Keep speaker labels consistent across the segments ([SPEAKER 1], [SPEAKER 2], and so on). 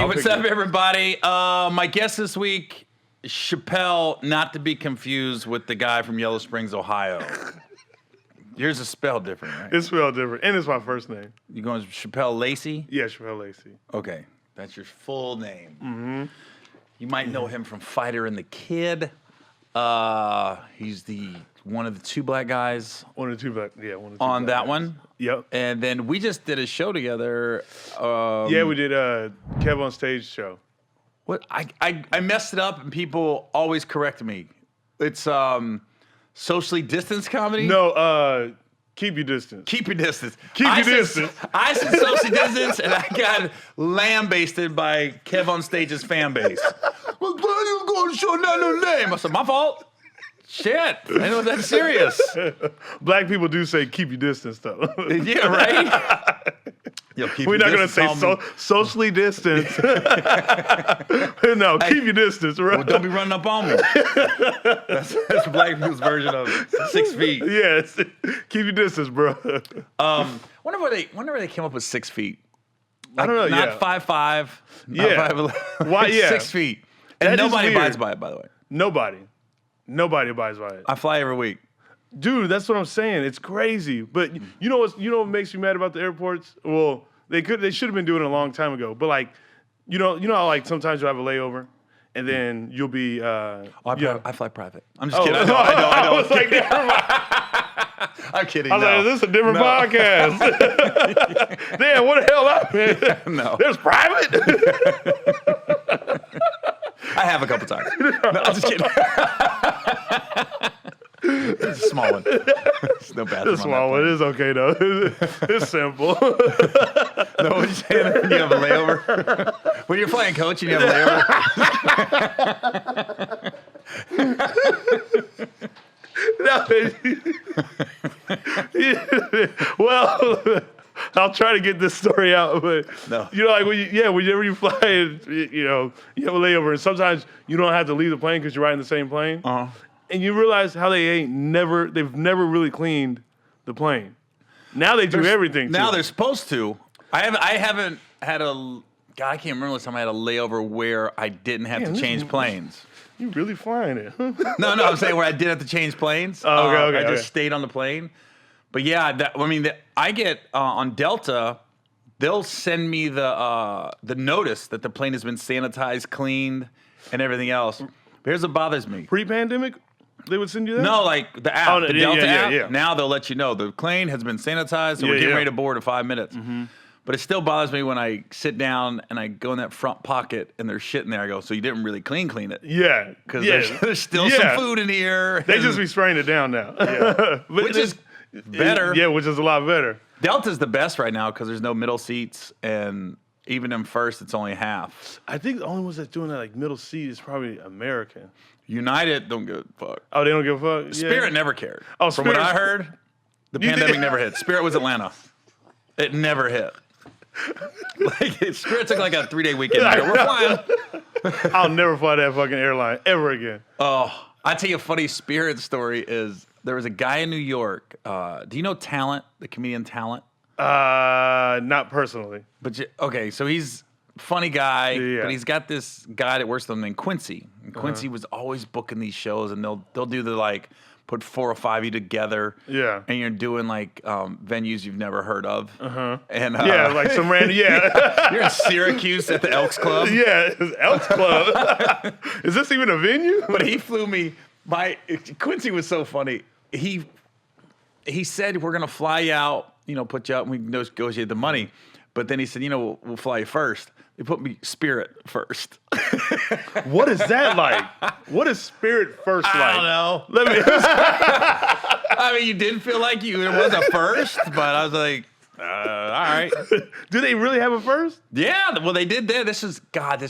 [SPEAKER 1] Hey, what's up, everybody? My guest this week, Shapel, not to be confused with the guy from Yellow Springs, Ohio. Yours is spelled different, right?
[SPEAKER 2] It's spelled different, and it's my first name.
[SPEAKER 1] You going Shapel Lacey?
[SPEAKER 2] Yeah, Shapel Lacey.
[SPEAKER 1] Okay, that's your full name. Mm-hmm. You might know him from Fighter and the Kid. He's one of the two black guys.
[SPEAKER 2] One of the two black, yeah. One of the two
[SPEAKER 1] on
[SPEAKER 2] black
[SPEAKER 1] that
[SPEAKER 2] guys.
[SPEAKER 1] one.
[SPEAKER 2] Yep.
[SPEAKER 1] And then we just did a show together.
[SPEAKER 2] Yeah, we did a Kev on Stage show.
[SPEAKER 1] What I messed it up, and people always correct me. It's socially distanced comedy.
[SPEAKER 2] No, keep your distance.
[SPEAKER 1] Keep your distance.
[SPEAKER 2] Keep your distance.
[SPEAKER 1] I said socially distance, and I got lambasted by Kev on Stage's fan base. Well, why are you going to show no name? I said, my fault. Shit, I know that's serious.
[SPEAKER 2] Black people do say keep your distance, though.
[SPEAKER 1] Yeah, right? Yo,
[SPEAKER 2] We're not going to say socially distance. No, hey, keep your distance, right?
[SPEAKER 1] Well, don't be running up on me. That's black people's version of 6 feet.
[SPEAKER 2] Yes, keep your distance, bro.
[SPEAKER 1] Wonder where they came up with 6 feet.
[SPEAKER 2] Like, I don't know.
[SPEAKER 1] Not 5'5".
[SPEAKER 2] Yeah.
[SPEAKER 1] 5'11".
[SPEAKER 2] Why? Yeah.
[SPEAKER 1] 6 feet. And nobody abides by it, by the way.
[SPEAKER 2] Nobody abides by it.
[SPEAKER 1] I fly every week.
[SPEAKER 2] Dude, that's what I'm saying. It's crazy. But you know what makes me mad about the airports? Well, they should have been doing it a long time ago. But like, you know how like sometimes you have a layover and then you'll be
[SPEAKER 1] I fly private. I'm just kidding. I know.
[SPEAKER 2] I was like, never mind.
[SPEAKER 1] I'm kidding.
[SPEAKER 2] I was like, is this a different podcast? Damn, what the hell up, man?
[SPEAKER 1] No.
[SPEAKER 2] There's private?
[SPEAKER 1] I have a couple times. No, I'm just kidding. It's a small one. It's no bathroom.
[SPEAKER 2] It's a small one. It's okay, though. It's simple.
[SPEAKER 1] No, what you saying? When you have a layover? When you're flying coach and you have a
[SPEAKER 2] layover? Well, I'll try to get this story out, but
[SPEAKER 1] no.
[SPEAKER 2] You know, like whenever you fly, you have a layover, and sometimes you don't have to leave the plane because you're riding the same plane.
[SPEAKER 1] Uh-huh.
[SPEAKER 2] And you realize how they've never really cleaned the plane. Now they do everything.
[SPEAKER 1] Now they're supposed to. I haven't had a. God, I can't remember the time I had a layover where I didn't have to change planes.
[SPEAKER 2] You really flying it?
[SPEAKER 1] No, I'm saying where I did have to change planes.
[SPEAKER 2] Okay.
[SPEAKER 1] I just stayed on the plane. But yeah, I get on Delta. They'll send me the notice that the plane has been sanitized, cleaned, and everything else. But here's what bothers me.
[SPEAKER 2] Pre-pandemic, they would send you that?
[SPEAKER 1] No, like the app, the Delta app.
[SPEAKER 2] Yeah.
[SPEAKER 1] Now they'll let you know the plane has been sanitized, and we're getting ready to board in 5 minutes. Mm-hmm. But it still bothers me when I sit down and I go in that front pocket and there's shit in there. I go, so you didn't really clean it?
[SPEAKER 2] Yeah.
[SPEAKER 1] Because there's still some food in here.
[SPEAKER 2] They just be spraying it down now. Yeah.
[SPEAKER 1] Which is better.
[SPEAKER 2] Yeah, which is a lot better.
[SPEAKER 1] Delta's the best right now because there's no middle seats, and even in first, it's only half.
[SPEAKER 2] I think the only ones that's doing that like middle seat is probably American.
[SPEAKER 1] United don't give a fuck.
[SPEAKER 2] Oh, they don't give a fuck?
[SPEAKER 1] Spirit never cared.
[SPEAKER 2] Oh,
[SPEAKER 1] From what I heard, the pandemic never hit. Spirit was Atlanta. It never hit. Spirit took like a 3-day weekend. We're flying.
[SPEAKER 2] I'll never fly that fucking airline ever again.
[SPEAKER 1] Oh, I'll tell you a funny Spirit story is there was a guy in New York. Do you know Talent, the comedian Talent?
[SPEAKER 2] Not personally.
[SPEAKER 1] But okay, so he's a funny guy, but he's got this guy that works with him named Quincy. And Quincy was always booking these shows, and they'll do the like put 4 or 5 of you together. Yeah. And you're doing like venues you've never heard of. Uh-huh. And
[SPEAKER 2] like some random
[SPEAKER 1] you're in Syracuse at the Elks Club.
[SPEAKER 2] Yeah, it's Elks Club. Is this even a venue?
[SPEAKER 1] But he flew me by Quincy was so funny. He said we're gonna fly you out, put you out and we negotiate the money. But then he said, we'll fly you first. They put me Spirit first.
[SPEAKER 2] What is that like? What is Spirit first like?
[SPEAKER 1] I don't know. I mean, you didn't feel like it was a first, but I was like, all right.
[SPEAKER 2] Do they really have a first?
[SPEAKER 1] Yeah, well, they did that. This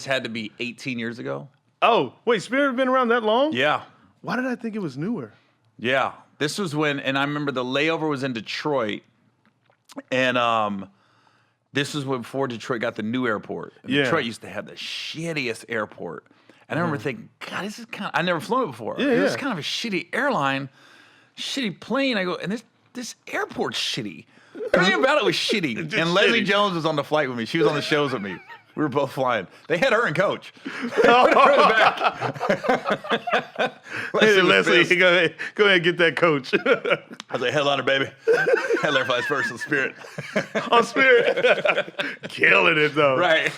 [SPEAKER 1] had to be 18 years ago.
[SPEAKER 2] Oh, wait, Spirit been around that long?
[SPEAKER 1] Yeah.
[SPEAKER 2] Why did I think it was newer?
[SPEAKER 1] Yeah. This was when, and I remember the layover was in Detroit, and this was before Detroit got the new airport. Detroit used to have the shittiest airport. And I remember thinking, God, this is I never flown it before. This is kind of a shitty airline, shitty plane. I go, and this airport's shitty. Everything about it was shitty. And Leslie Jones was on the flight with me. She was on the shows with me. We were both flying. They had her and Coach.
[SPEAKER 2] Leslie, go ahead and get that Coach.
[SPEAKER 1] I was like, headliner, baby. Headliner flies first on Spirit.
[SPEAKER 2] On Spirit. Killing it, though.
[SPEAKER 1] Right.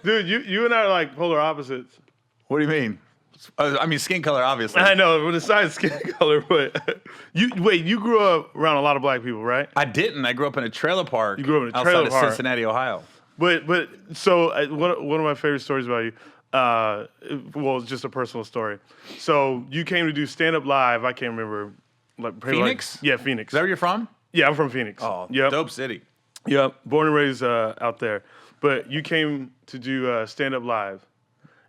[SPEAKER 2] Dude, you and I are like polar opposites.
[SPEAKER 1] What do you mean? I mean, skin color, obviously.
[SPEAKER 2] I know, besides skin color, but you grew up around a lot of black people, right?
[SPEAKER 1] I didn't. I grew up in a trailer park.
[SPEAKER 2] You grew up in a trailer
[SPEAKER 1] outside
[SPEAKER 2] park.
[SPEAKER 1] of Cincinnati, Ohio.
[SPEAKER 2] But so one of my favorite stories about you, well, it's just a personal story. So you came to do stand-up live. I can't remember.
[SPEAKER 1] Phoenix?
[SPEAKER 2] Yeah, Phoenix.
[SPEAKER 1] Is that where you're from?
[SPEAKER 2] Yeah, I'm from Phoenix.
[SPEAKER 1] Oh,
[SPEAKER 2] yep.
[SPEAKER 1] Dope city.
[SPEAKER 2] Yep, born and raised out there. But you came to do stand-up live.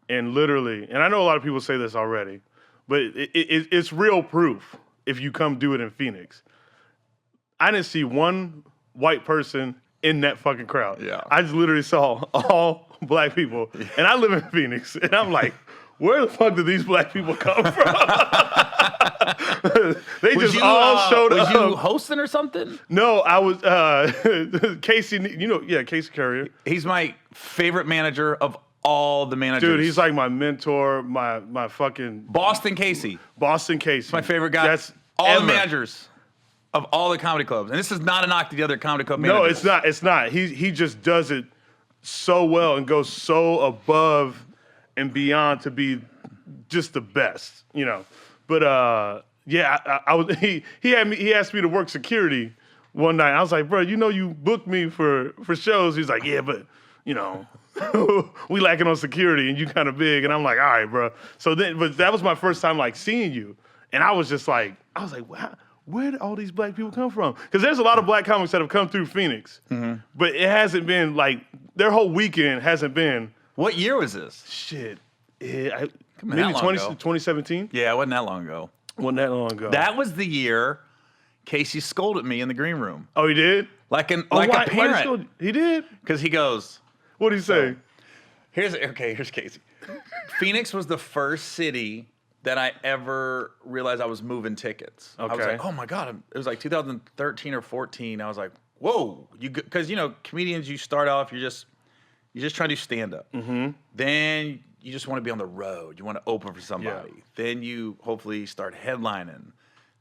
[SPEAKER 2] And literally, and I know a lot of people say this already, but it's real proof if you come do it in Phoenix. I didn't see one white person in that fucking crowd.
[SPEAKER 1] Yeah.
[SPEAKER 2] I just literally saw all black people. And I live in Phoenix. And I'm like, where the fuck did these black people come from? They just all showed up.
[SPEAKER 1] Was you hosting or something?
[SPEAKER 2] No, I was Casey, Casey Courier.
[SPEAKER 1] He's my favorite manager of all the managers.
[SPEAKER 2] Dude, he's like my mentor, my fucking
[SPEAKER 1] Boston Casey.
[SPEAKER 2] Boston Casey.
[SPEAKER 1] My favorite guy.
[SPEAKER 2] That's
[SPEAKER 1] all the managers of all the comedy clubs. And this is not a knock to the other comedy club managers.
[SPEAKER 2] No, it's not. It's not. He just does it so well and goes so above and beyond to be just the best, you know. But I was he asked me to work security one night. I was like, bro, you booked me for shows. He's like, yeah, but we lacking on security and you kind of big. And I'm like, all right, bro. So then, but that was my first time like seeing you. And I was like, wow, where did all these black people come from? Because there's a lot of black comics that have come through Phoenix, but it hasn't been like, their whole weekend hasn't been.
[SPEAKER 1] What year was this?
[SPEAKER 2] Shit.
[SPEAKER 1] Maybe
[SPEAKER 2] 2017?
[SPEAKER 1] Yeah, it wasn't that long ago.
[SPEAKER 2] Wasn't that long ago.
[SPEAKER 1] That was the year Casey scolded me in the green room.
[SPEAKER 2] Oh, he did?
[SPEAKER 1] Like a
[SPEAKER 2] Why
[SPEAKER 1] parent.
[SPEAKER 2] he did?
[SPEAKER 1] Because he goes,
[SPEAKER 2] What did he say?
[SPEAKER 1] Here's Casey. Phoenix was the first city that I ever realized I was moving tickets.
[SPEAKER 2] Okay.
[SPEAKER 1] I was like, oh my God. It was like 2013 or 14. I was like, whoa. Because, comedians, you start off, you're just trying to do stand-up. Mm-hmm. Then you just want to be on the road. You want to open for somebody. Yeah. Then you hopefully start headlining.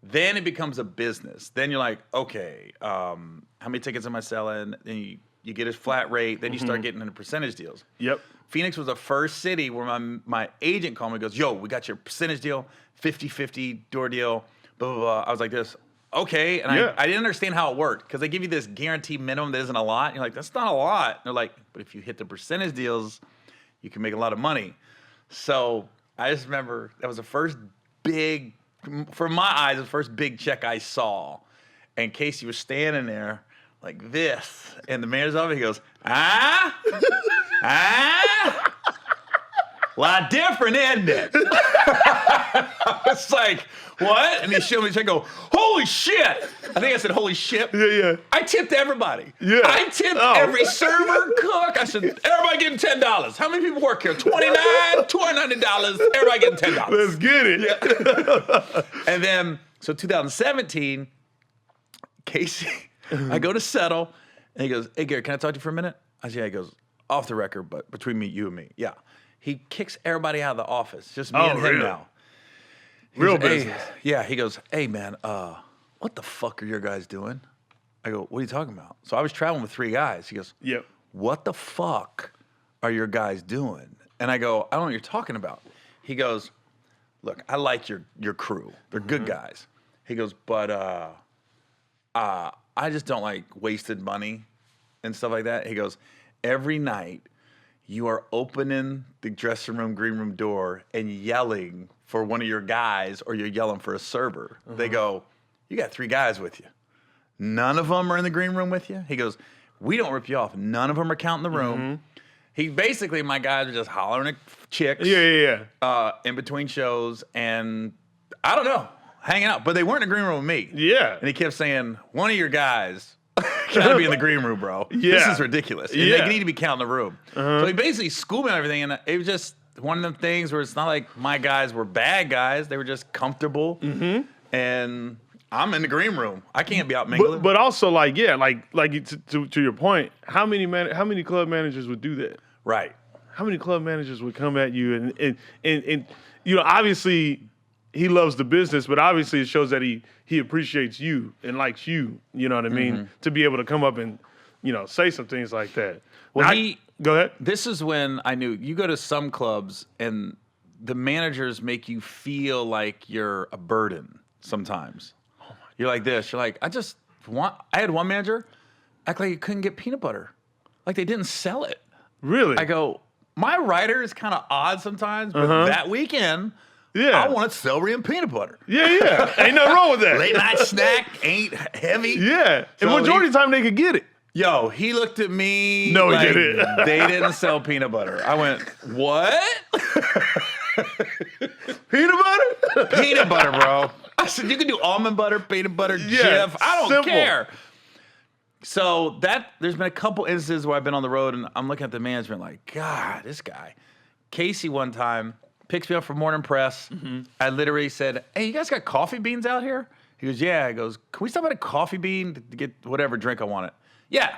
[SPEAKER 1] Then it becomes a business. Then you're like, okay, how many tickets am I selling? Then you get a flat rate. Then you start getting into percentage deals.
[SPEAKER 2] Yep.
[SPEAKER 1] Phoenix was the first city where my agent called me and goes, yo, we got your percentage deal, 50-50 door deal, blah, blah, blah. I was like this, okay. And I didn't understand how it worked because they give you this guaranteed minimum that isn't a lot. And you're like, that's not a lot. And they're like, but if you hit the percentage deals, you can make a lot of money. So I just remember that was the first big, for my eyes, the first big check I saw. And Casey was standing there like this. And the manager's over, he goes, lot different, isn't it? I was like, what? And he showed me a check. I go, holy shit! I think I said, holy shit.
[SPEAKER 2] Yeah.
[SPEAKER 1] I tipped everybody.
[SPEAKER 2] Yeah.
[SPEAKER 1] I tipped every server, cook. I said, everybody getting $10. How many people work here? 29, $290. Everybody getting $10.
[SPEAKER 2] Let's get it.
[SPEAKER 1] Yeah. And then, so 2017, Casey, I go to settle, and he goes, hey, Gary, can I talk to you for a minute? I said, yeah. He goes, off the record, but between you and me. Yeah. He kicks everybody out of the office. Just me and him
[SPEAKER 2] really?
[SPEAKER 1] now.
[SPEAKER 2] Real
[SPEAKER 1] Hey,
[SPEAKER 2] business.
[SPEAKER 1] yeah. He goes, hey, man, what the fuck are your guys doing? I go, what are you talking about? So I was traveling with 3 guys. He goes,
[SPEAKER 2] Yep.
[SPEAKER 1] what the fuck are your guys doing? And I go, I don't know what you're talking about. He goes, look, I like your crew. They're good guys. He goes, but I just don't like wasted money and stuff like that. He goes, every night you are opening the dressing room, green room door and yelling for one of your guys or you're yelling for a server. They go, you got 3 guys with you. None of them are in the green room with you. He goes, we don't rip you off. None of them are counting the room. He basically, my guys are just hollering at chicks.
[SPEAKER 2] Yeah.
[SPEAKER 1] In between shows and I don't know, hanging out. But they weren't in the green room with me.
[SPEAKER 2] Yeah.
[SPEAKER 1] And he kept saying, one of your guys gotta be in the green room, bro.
[SPEAKER 2] Yeah.
[SPEAKER 1] This is ridiculous. And they need to be counting the room. So he basically schooled me on everything. And it was just one of them things where it's not like my guys were bad guys. They were just comfortable. And I'm in the green room. I can't be out mingling.
[SPEAKER 2] But also, like to your point, how many club managers would do that?
[SPEAKER 1] Right.
[SPEAKER 2] How many club managers would come at you and obviously he loves the business, but obviously it shows that he appreciates you and likes you. You know what I mean? To be able to come up and say some things like that.
[SPEAKER 1] Well,
[SPEAKER 2] go ahead.
[SPEAKER 1] This is when I knew you go to some clubs and the managers make you feel like you're a burden sometimes. Oh my you're like this. You're like, I had one manager act like he couldn't get peanut butter. Like they didn't sell it.
[SPEAKER 2] Really?
[SPEAKER 1] I go, my writer is kind of odd sometimes, but that weekend, I wanted celery and peanut butter.
[SPEAKER 2] Yeah. Ain't nothing wrong with that.
[SPEAKER 1] Late night snack ain't heavy.
[SPEAKER 2] Yeah. And majority of the time they could get it.
[SPEAKER 1] Yo, he looked at me.
[SPEAKER 2] No,
[SPEAKER 1] like
[SPEAKER 2] he didn't.
[SPEAKER 1] They didn't sell peanut butter. I went, what?
[SPEAKER 2] Peanut butter?
[SPEAKER 1] Peanut butter, bro. I said, you can do almond butter, peanut butter, Jif. I don't care. So there's been a couple instances where I've been on the road and I'm looking at the management like, God, this guy. Casey one time picks me up for morning press. I literally said, hey, you guys got coffee beans out here? He goes, yeah. He goes, can we stop at a Coffee Bean to get whatever drink I wanted? Yeah.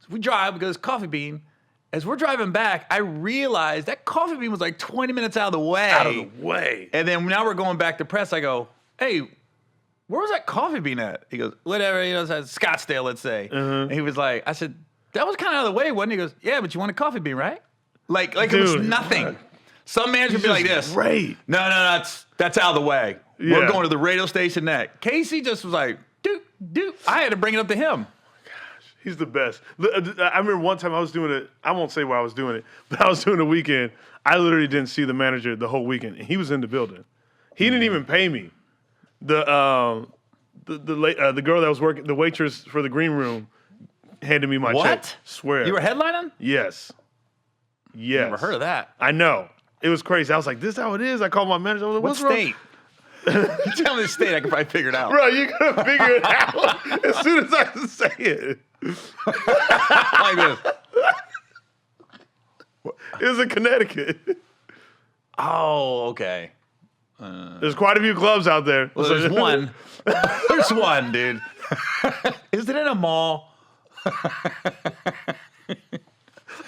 [SPEAKER 1] So we drive, we go to Coffee Bean. As we're driving back, I realized that Coffee Bean was like 20 minutes out of the way. And then now we're going back to press. I go, hey, where was that Coffee Bean at? He goes, whatever, it's at Scottsdale, let's say. And he was like, I said, that was kind of out of the way, wasn't it? He goes, yeah, but you want a Coffee Bean, right? Like dude, it was nothing. Some manager would be like this.
[SPEAKER 2] Great.
[SPEAKER 1] No, that's out of the way. Yeah. We're going to the radio station next. Casey just was like, dude. I had to bring it up to him.
[SPEAKER 2] He's the best. I remember one time I was doing it. I won't say where I was doing it, but I was doing the weekend. I literally didn't see the manager the whole weekend, and he was in the building. He didn't even pay me. The girl that was working, the waitress for the green room, handed me my check. Swear.
[SPEAKER 1] You were headlining?
[SPEAKER 2] Yes.
[SPEAKER 1] Never heard of that.
[SPEAKER 2] I know. It was crazy. I was like, this is how it is. I called my manager. I was like,
[SPEAKER 1] what
[SPEAKER 2] what's
[SPEAKER 1] state?
[SPEAKER 2] Wrong?
[SPEAKER 1] You tell me the state, I can probably figure it out.
[SPEAKER 2] Bro, you're going to figure it out as soon as I can say it.
[SPEAKER 1] Like this.
[SPEAKER 2] It was in Connecticut.
[SPEAKER 1] Oh, okay.
[SPEAKER 2] There's quite a few clubs out there.
[SPEAKER 1] Well, there's one. There's one, dude. Is it in a mall?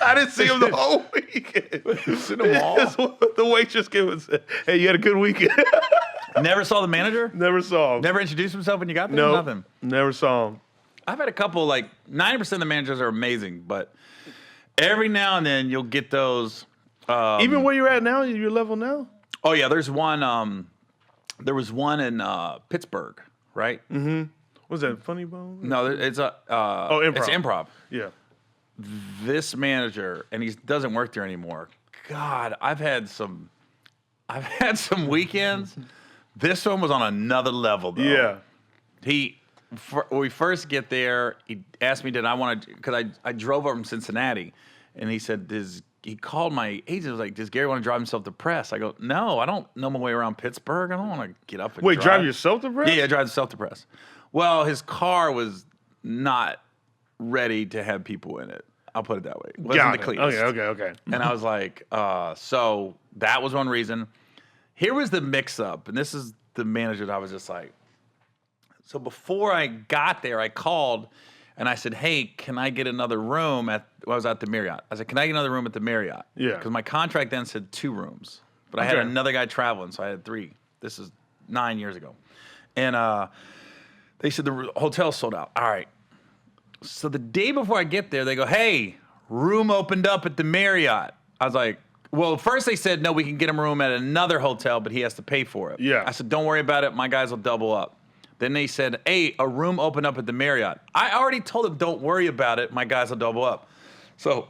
[SPEAKER 2] I didn't see him the whole weekend.
[SPEAKER 1] It's in a mall?
[SPEAKER 2] The waitress came and said, hey, you had a good weekend.
[SPEAKER 1] Never saw the manager?
[SPEAKER 2] Never saw him.
[SPEAKER 1] Never introduced himself when you got there?
[SPEAKER 2] No,
[SPEAKER 1] nothing.
[SPEAKER 2] Never saw him.
[SPEAKER 1] I've had a couple, like 90% of the managers are amazing, but every now and then you'll get those.
[SPEAKER 2] Even where you're at now, your level now?
[SPEAKER 1] Oh, yeah, there's one. There was one in Pittsburgh, right?
[SPEAKER 2] Mm-hmm. Was that Funny Bone?
[SPEAKER 1] No, it's
[SPEAKER 2] improv.
[SPEAKER 1] It's improv.
[SPEAKER 2] Yeah.
[SPEAKER 1] This manager, and he doesn't work there anymore. God, I've had some weekends. This one was on another level, though.
[SPEAKER 2] Yeah.
[SPEAKER 1] When we first get there, he asked me, did I want to, because I drove over from Cincinnati, and he said, he called my agent, was like, does Gary want to drive himself to press? I go, no, I don't know my way around Pittsburgh. I don't want to get up and
[SPEAKER 2] Wait, drive yourself to press?
[SPEAKER 1] Yeah, drive yourself to press. Well, his car was not ready to have people in it. I'll put it that way. It wasn't the cleanest.
[SPEAKER 2] Okay.
[SPEAKER 1] And I was like, so that was one reason. Here was the mix-up, and this is the manager that I was just like. So before I got there, I called, and I said, hey, can I get another room I was at the Marriott. I said, can I get another room at the Marriott?
[SPEAKER 2] Yeah.
[SPEAKER 1] Because my contract then said 2 rooms, but I had another guy traveling, so I had 3. This is 9 years ago. And they said the hotel's sold out. All right. So the day before I get there, they go, hey, room opened up at the Marriott. I was like, well, first they said, no, we can get him a room at another hotel, but he has to pay for it.
[SPEAKER 2] Yeah.
[SPEAKER 1] I said, don't worry about it. My guys will double up. Then they said, hey, a room opened up at the Marriott. I already told him, don't worry about it. My guys will double up. So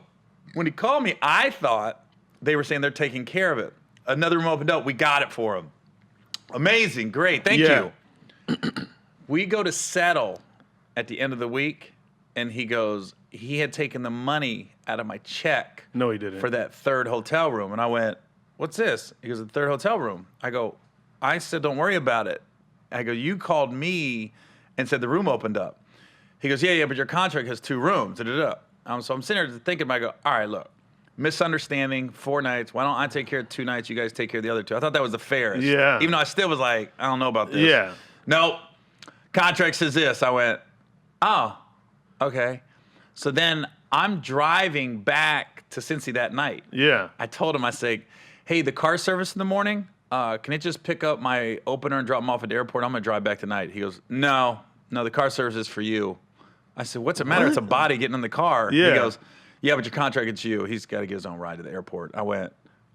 [SPEAKER 1] when he called me, I thought they were saying they're taking care of it. Another room opened up. We got it for him. Amazing. Great. Thank you. We go to settle at the end of the week. And he goes, he had taken the money out of my check.
[SPEAKER 2] No, he didn't.
[SPEAKER 1] For that 3rd hotel room. And I went, what's this? He goes, the 3rd hotel room. I said, don't worry about it. I go, you called me and said the room opened up. He goes, yeah, but your contract has 2 rooms. So I'm sitting there thinking, I go, all right, look, misunderstanding, 4 nights. Why don't I take care of 2 nights? You guys take care of the other 2. I thought that was the fairest.
[SPEAKER 2] Yeah.
[SPEAKER 1] Even though I still was like, I don't know about this.
[SPEAKER 2] Yeah.
[SPEAKER 1] No. contract says this. I went, oh, okay. So then I'm driving back to Cincy that night.
[SPEAKER 2] Yeah.
[SPEAKER 1] I told him, I said, hey, the car service in the morning, can it just pick up my opener and drop him off at the airport? I'm going to drive back tonight. He goes, no, the car service is for you. I said, what's the matter? It's a body getting in the car.
[SPEAKER 2] Yeah.
[SPEAKER 1] He goes, yeah, but your contract is you. He's got to get his own ride to the airport. I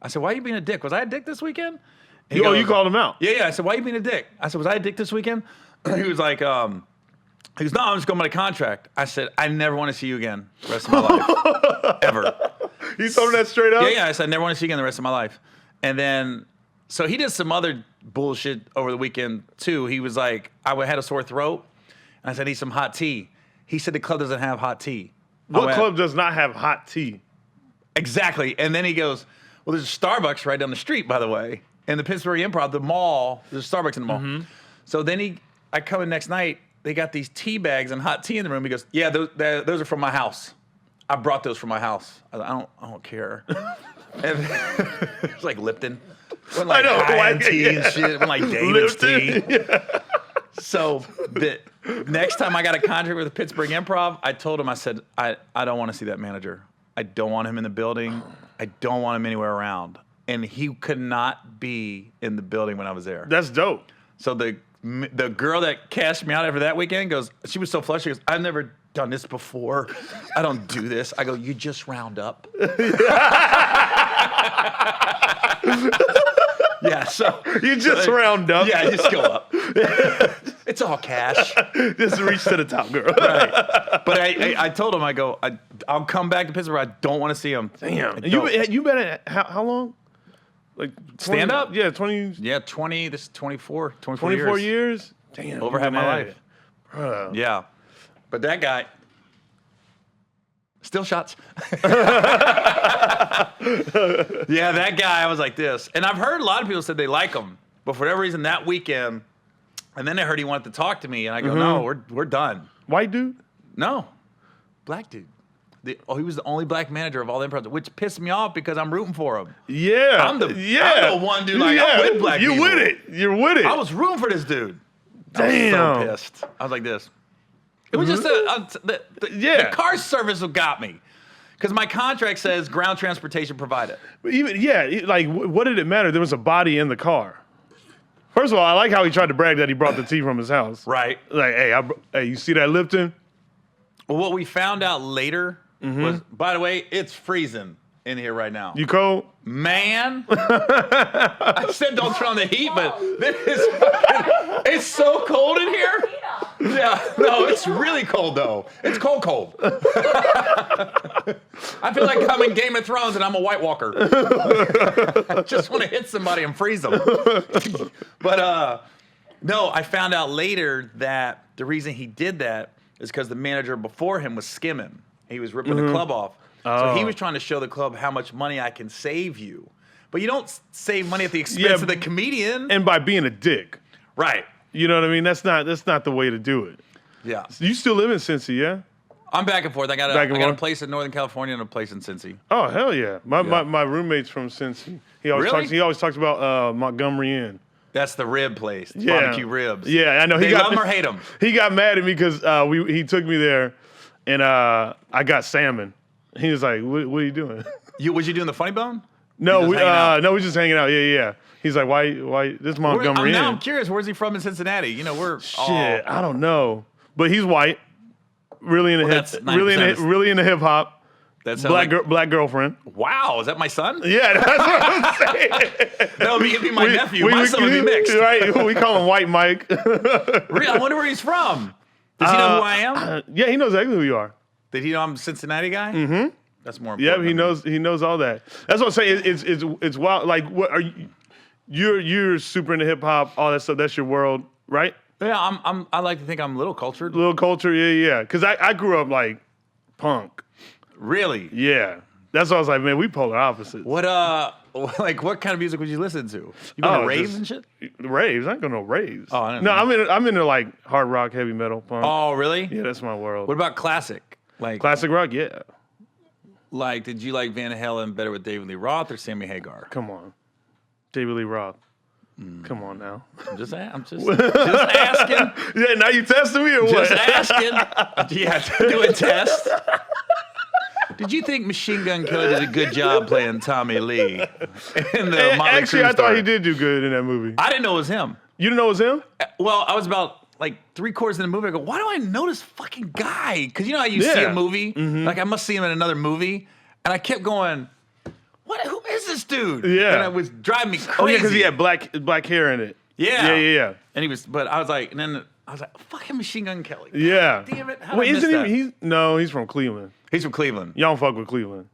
[SPEAKER 1] said, why are you being a dick? Was I a dick this weekend?
[SPEAKER 2] You called him out.
[SPEAKER 1] Yeah. I said, why are you being a dick? I said, was I a dick this weekend? He was like, he goes, no, I'm just going by the contract. I said, I never want to see you again the rest of my life. Ever.
[SPEAKER 2] You told him that straight up?
[SPEAKER 1] Yeah. I said, I never want to see you again the rest of my life. And then, so he did some other bullshit over the weekend too. He was like, I had a sore throat. And I said, I need some hot tea. He said the club doesn't have hot tea.
[SPEAKER 2] What club does not have hot tea?
[SPEAKER 1] Exactly. And then he goes, well, there's a Starbucks right down the street, by the way. In the Pittsburgh Improv, the mall, there's a Starbucks in the mall. Mm-hmm. So then I come in next night, they got these tea bags and hot tea in the room. He goes, yeah, those are from my house. I brought those from my house. I don't care. And it's like Lipton. Went like high-end tea and shit. Went like David's tea. Yeah. So the next time I got a contract with the Pittsburgh Improv, I told him, I said, I don't want to see that manager. I don't want him in the building. I don't want him anywhere around. And he could not be in the building when I was there.
[SPEAKER 2] That's dope.
[SPEAKER 1] So the girl that cashed me out after that weekend goes, she was so flushed, she goes, I've never done this before. I don't do this. I go, you just round up. Yeah, so
[SPEAKER 2] you just round up.
[SPEAKER 1] Yeah, just go up. It's all cash.
[SPEAKER 2] Just reach to the top, girl.
[SPEAKER 1] Right. But I told him, I go, I'll come back to Pittsburgh. I don't want to see him.
[SPEAKER 2] Damn. You been at how long? Like 20,
[SPEAKER 1] stand up?
[SPEAKER 2] Yeah, 20.
[SPEAKER 1] Yeah, 20. This is 24
[SPEAKER 2] years. Damn.
[SPEAKER 1] Over half my life.
[SPEAKER 2] Bro.
[SPEAKER 1] Yeah. But that guy. Still shots. Yeah, that guy, I was like this. And I've heard a lot of people said they like him. But for whatever reason, that weekend, and then I heard he wanted to talk to me. And I go, no, we're done.
[SPEAKER 2] White dude?
[SPEAKER 1] No. Black dude. He was the only black manager of all the improv, which pissed me off because I'm rooting for him.
[SPEAKER 2] Yeah.
[SPEAKER 1] I'm the one dude, like, I'm with black people.
[SPEAKER 2] You're with it. You're with it.
[SPEAKER 1] I was rooting for this dude.
[SPEAKER 2] Damn.
[SPEAKER 1] I was so pissed. I was like this. It was just the car service what got me. Because my contract says ground transportation provided.
[SPEAKER 2] Like, what did it matter? There was a body in the car. First of all, I like how he tried to brag that he brought the tea from his house.
[SPEAKER 1] Right.
[SPEAKER 2] Like, hey, you see that Lipton?
[SPEAKER 1] Well, what we found out later was, by the way, it's freezing in here right now.
[SPEAKER 2] You cold?
[SPEAKER 1] Man. I said don't turn on the heat, but it's so cold in here. Yeah, no, it's really cold though. It's cold. I feel like I'm in Game of Thrones and I'm a White Walker. I just want to hit somebody and freeze them. But no, I found out later that the reason he did that is because the manager before him was skimming. He was ripping the club off. So he was trying to show the club how much money I can save you. But you don't save money at the expense of the comedian.
[SPEAKER 2] And by being a dick.
[SPEAKER 1] Right.
[SPEAKER 2] You know what I mean? That's not the way to do it.
[SPEAKER 1] Yeah.
[SPEAKER 2] You still live in Cincy, yeah?
[SPEAKER 1] I'm back and forth. I got a place in Northern California and a place in Cincy.
[SPEAKER 2] Oh, hell yeah. My roommate's from Cincy. He always talks about Montgomery Inn.
[SPEAKER 1] That's the rib place. Barbecue ribs.
[SPEAKER 2] Yeah, I know.
[SPEAKER 1] They love them or hate them.
[SPEAKER 2] He got mad at me because he took me there and I got salmon. He was like, what are you doing?
[SPEAKER 1] Was you doing the funny bone?
[SPEAKER 2] No, we're just hanging out. Yeah. He's like, why? This is Montgomery Inn.
[SPEAKER 1] I'm curious. Where's he from in Cincinnati? You know,
[SPEAKER 2] I don't know, but he's white, really into really into hip hop.
[SPEAKER 1] That's
[SPEAKER 2] black girlfriend.
[SPEAKER 1] Wow, is that my son?
[SPEAKER 2] Yeah, that's what I'm saying.
[SPEAKER 1] That would be my nephew. My son would be mixed.
[SPEAKER 2] Right? We call him White Mike.
[SPEAKER 1] Really? I wonder where he's from. Does he know who I am?
[SPEAKER 2] Yeah, he knows exactly who you are.
[SPEAKER 1] Did he know I'm a Cincinnati guy?
[SPEAKER 2] Mm-hmm.
[SPEAKER 1] That's more important.
[SPEAKER 2] Yeah, he knows all that. That's what I'm saying. It's wild. Like, what are you? You're super into hip hop, all that stuff. That's your world, right?
[SPEAKER 1] Yeah, I like to think I'm a little cultured.
[SPEAKER 2] Little culture, yeah. Because I grew up like punk.
[SPEAKER 1] Really?
[SPEAKER 2] Yeah. That's why I was like, man, we polar opposites.
[SPEAKER 1] What what kind of music would you listen to? You go to raves and shit?
[SPEAKER 2] Raves? I ain't going to no raves.
[SPEAKER 1] Oh, I don't
[SPEAKER 2] know.
[SPEAKER 1] No,
[SPEAKER 2] I'm into like hard rock, heavy metal, punk.
[SPEAKER 1] Oh, really?
[SPEAKER 2] Yeah, that's my world.
[SPEAKER 1] What about classic? Like
[SPEAKER 2] classic rock? Yeah.
[SPEAKER 1] Like, did you like Van Halen better with David Lee Roth or Sammy Hagar?
[SPEAKER 2] Come on. David Lee Roth. Come on now.
[SPEAKER 1] I'm just asking.
[SPEAKER 2] Yeah, now you testing me or what?
[SPEAKER 1] Just asking. Yeah, do a test. Did you think Machine Gun Kelly did a good job playing Tommy Lee in the Motley
[SPEAKER 2] Actually,
[SPEAKER 1] Crue
[SPEAKER 2] I thought
[SPEAKER 1] story?
[SPEAKER 2] he did do good in that movie.
[SPEAKER 1] I didn't know it was him.
[SPEAKER 2] You didn't know it was him?
[SPEAKER 1] Well, I was about like 3/4 in the movie. I go, why do I know this fucking guy? Because you know how you see a movie? Like I must see him in another movie. And I kept going, who is this dude?
[SPEAKER 2] Yeah.
[SPEAKER 1] And it was driving me crazy.
[SPEAKER 2] Oh, yeah, because he had black hair in it.
[SPEAKER 1] Yeah. And he was, but I was like, and then I was like, fucking Machine Gun Kelly.
[SPEAKER 2] Yeah.
[SPEAKER 1] God damn it. How
[SPEAKER 2] Wait,
[SPEAKER 1] did I miss that?
[SPEAKER 2] He's from Cleveland.
[SPEAKER 1] He's from Cleveland.
[SPEAKER 2] Y'all don't fuck with Cleveland.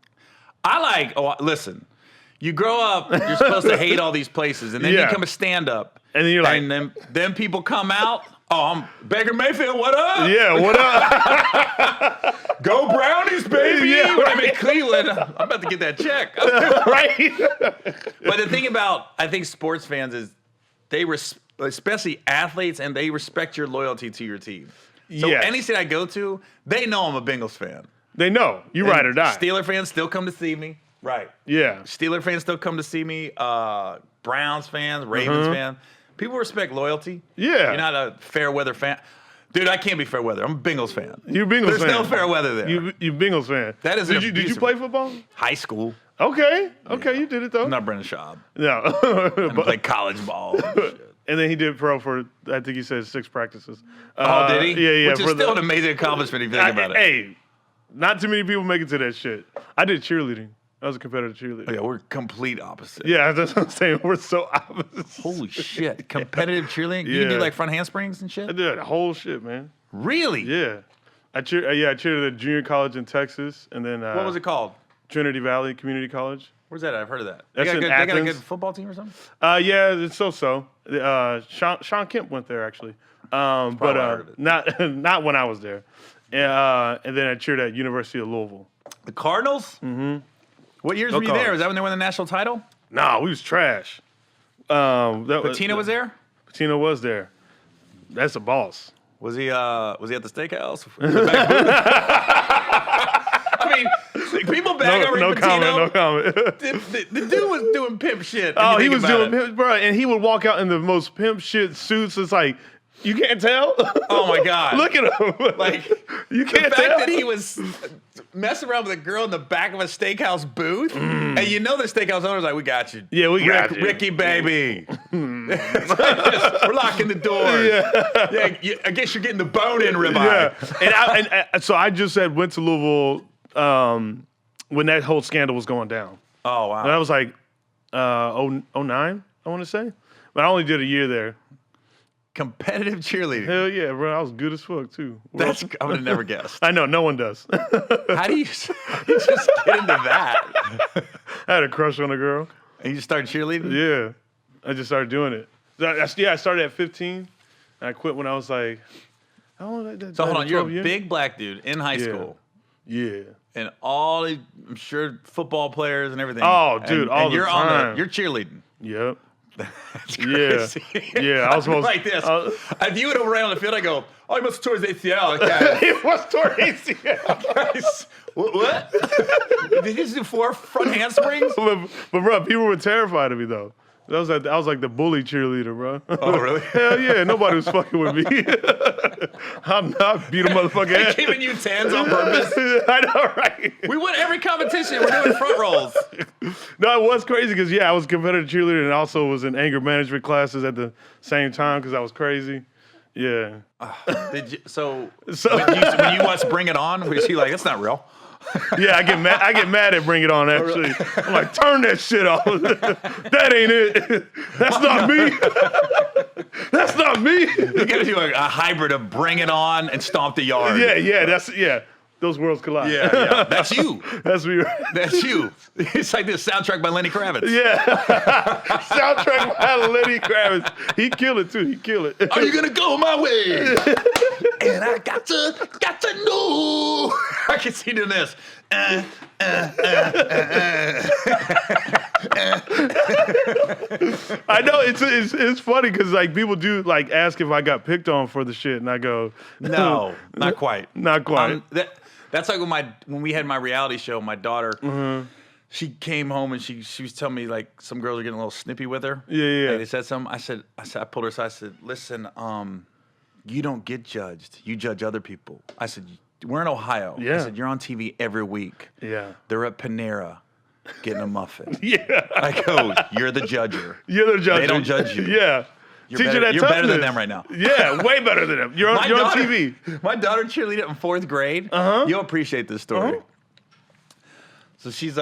[SPEAKER 1] Listen, you grow up, you're supposed to hate all these places, and then you become a stand-up.
[SPEAKER 2] And then you're like,
[SPEAKER 1] and then people come out, I'm Baker Mayfield, what up?
[SPEAKER 2] Yeah, what up?
[SPEAKER 1] Go Brownies, baby!
[SPEAKER 2] Yeah,
[SPEAKER 1] When I'm in Cleveland, I'm about to get that check.
[SPEAKER 2] Right?
[SPEAKER 1] But the thing about, I think, sports fans is they, especially athletes, and they respect your loyalty to your team. So any city I go to, they know I'm a Bengals fan.
[SPEAKER 2] They know. You ride or die.
[SPEAKER 1] Steeler fans still come to see me. Right.
[SPEAKER 2] Yeah.
[SPEAKER 1] Steeler fans still come to see me. Browns fans, Ravens fans. People respect loyalty.
[SPEAKER 2] Yeah.
[SPEAKER 1] You're not a fair weather fan. Dude, I can't be fair weather. I'm a Bengals fan.
[SPEAKER 2] You Bengals fan.
[SPEAKER 1] There's no fair weather there.
[SPEAKER 2] You Bengals fan.
[SPEAKER 1] That is
[SPEAKER 2] Did you play football?
[SPEAKER 1] High school.
[SPEAKER 2] Okay, you did it though.
[SPEAKER 1] I'm not Brendan Schaub.
[SPEAKER 2] No.
[SPEAKER 1] I played college ball. And shit.
[SPEAKER 2] And then he did pro for, I think he said 6 practices.
[SPEAKER 1] Oh, did he?
[SPEAKER 2] Yeah.
[SPEAKER 1] Which is still an amazing accomplishment if you think about it.
[SPEAKER 2] Hey, not too many people make it to that shit. I did cheerleading. I was a competitive cheerleader.
[SPEAKER 1] Oh, yeah, we're complete opposite.
[SPEAKER 2] Yeah, that's what I'm saying. We're so opposite.
[SPEAKER 1] Holy shit. Competitive cheerleading? You
[SPEAKER 2] Yeah.
[SPEAKER 1] can do like front handsprings and shit?
[SPEAKER 2] I did that whole shit, man.
[SPEAKER 1] Really?
[SPEAKER 2] Yeah. I cheered at a junior college in Texas, and then
[SPEAKER 1] What was it called?
[SPEAKER 2] Trinity Valley Community College.
[SPEAKER 1] Where's that? I've heard of that.
[SPEAKER 2] That's in
[SPEAKER 1] They got a good
[SPEAKER 2] Athens.
[SPEAKER 1] football team or something?
[SPEAKER 2] Yeah, it's so. Sean Kemp went there actually,
[SPEAKER 1] heard of it.
[SPEAKER 2] not when I was there. And then I cheered at University of Louisville.
[SPEAKER 1] The Cardinals? Mm-hmm. What years were you there? Was that when they won the national title?
[SPEAKER 2] Nah, we was trash.
[SPEAKER 1] Patino was there?
[SPEAKER 2] Patino was there. That's a boss.
[SPEAKER 1] Was he at the steakhouse? The back booth? I mean, people bag over
[SPEAKER 2] No
[SPEAKER 1] Patino.
[SPEAKER 2] comment.
[SPEAKER 1] The dude was doing pimp shit.
[SPEAKER 2] Oh, he was doing pimp, bro, and he would walk out in the most pimp shit suits. It's like, you can't tell.
[SPEAKER 1] Oh my god!
[SPEAKER 2] Look at him.
[SPEAKER 1] Like
[SPEAKER 2] you can't
[SPEAKER 1] the fact
[SPEAKER 2] tell
[SPEAKER 1] that he was messing around with a girl in the back of a steakhouse booth, and you know the steakhouse owner's like, "We got you,
[SPEAKER 2] Yeah, we got you,
[SPEAKER 1] Ricky, baby. We're locking the doors. Yeah, I guess you're getting the bone-in ribeye.
[SPEAKER 2] Yeah, and so I just went to Louisville when that whole scandal was going down.
[SPEAKER 1] Oh wow!
[SPEAKER 2] And I was like, 09, I want to say, but I only did a year there.
[SPEAKER 1] Competitive cheerleading.
[SPEAKER 2] Hell yeah, bro! I was good as fuck too.
[SPEAKER 1] I would have never guessed.
[SPEAKER 2] I know, no one does.
[SPEAKER 1] How do you just get into that?
[SPEAKER 2] I had a crush on a girl.
[SPEAKER 1] And you just started cheerleading?
[SPEAKER 2] Yeah, I just started doing it. I started at 15, and I quit when I was like, how long?
[SPEAKER 1] So hold on, you're a big black dude in high school.
[SPEAKER 2] Yeah.
[SPEAKER 1] And all, I'm sure, football players and everything.
[SPEAKER 2] Oh, dude, all the
[SPEAKER 1] you're
[SPEAKER 2] time.
[SPEAKER 1] You're cheerleading.
[SPEAKER 2] Yep.
[SPEAKER 1] That's crazy.
[SPEAKER 2] Yeah. I was supposed
[SPEAKER 1] like this. If you would have ran on the field, I go, oh, he must have tore his ACL. Okay.
[SPEAKER 2] He was tore ACL.
[SPEAKER 1] Guys, what? Did he just do 4 front handsprings?
[SPEAKER 2] but bro, people were terrified of me though. I was like the bully cheerleader, bro.
[SPEAKER 1] Oh, really?
[SPEAKER 2] Hell yeah, nobody was fucking with me. I'm not beat a motherfucker ass.
[SPEAKER 1] Giving you tans on purpose.
[SPEAKER 2] I know, right?
[SPEAKER 1] We win every competition. We're doing front rolls.
[SPEAKER 2] No, it was crazy because I was a competitive cheerleader and also was in anger management classes at the same time because I was crazy. Yeah.
[SPEAKER 1] So when you watch Bring It On, was he like, that's not real?
[SPEAKER 2] Yeah, I get mad at Bring It On, actually. I'm like, turn that shit off. That ain't it. That's not me. That's not me.
[SPEAKER 1] You gotta do a hybrid of Bring It On and Stomp the Yard.
[SPEAKER 2] Yeah. Those worlds collide.
[SPEAKER 1] Yeah. That's you.
[SPEAKER 2] That's me.
[SPEAKER 1] That's you. It's like this soundtrack by Lenny Kravitz.
[SPEAKER 2] Yeah. Soundtrack by Lenny Kravitz. He killed it too. He killed it.
[SPEAKER 1] Are you gonna go my way? And I got to know. I can see doing this.
[SPEAKER 2] I know it's funny because like people do like ask if I got picked on for the shit, and I go,
[SPEAKER 1] no, not quite.
[SPEAKER 2] Not quite.
[SPEAKER 1] That's like when we had my reality show. My daughter, she came home and she was telling me like some girls are getting a little snippy with her.
[SPEAKER 2] Yeah.
[SPEAKER 1] Like, they said something. I pulled her aside. I said, listen, you don't get judged. You judge other people. I said, we're in Ohio.
[SPEAKER 2] Yeah.
[SPEAKER 1] I said, you're on TV every week.
[SPEAKER 2] Yeah.
[SPEAKER 1] They're at Panera getting a muffin.
[SPEAKER 2] Yeah.
[SPEAKER 1] I go, you're the judger.
[SPEAKER 2] You're the judge.
[SPEAKER 1] They don't judge you.
[SPEAKER 2] Yeah.
[SPEAKER 1] You're better than them right now.
[SPEAKER 2] Yeah, way better than them. You're on TV.
[SPEAKER 1] My daughter cheerleaded in 4th grade. You'll appreciate this story. So she's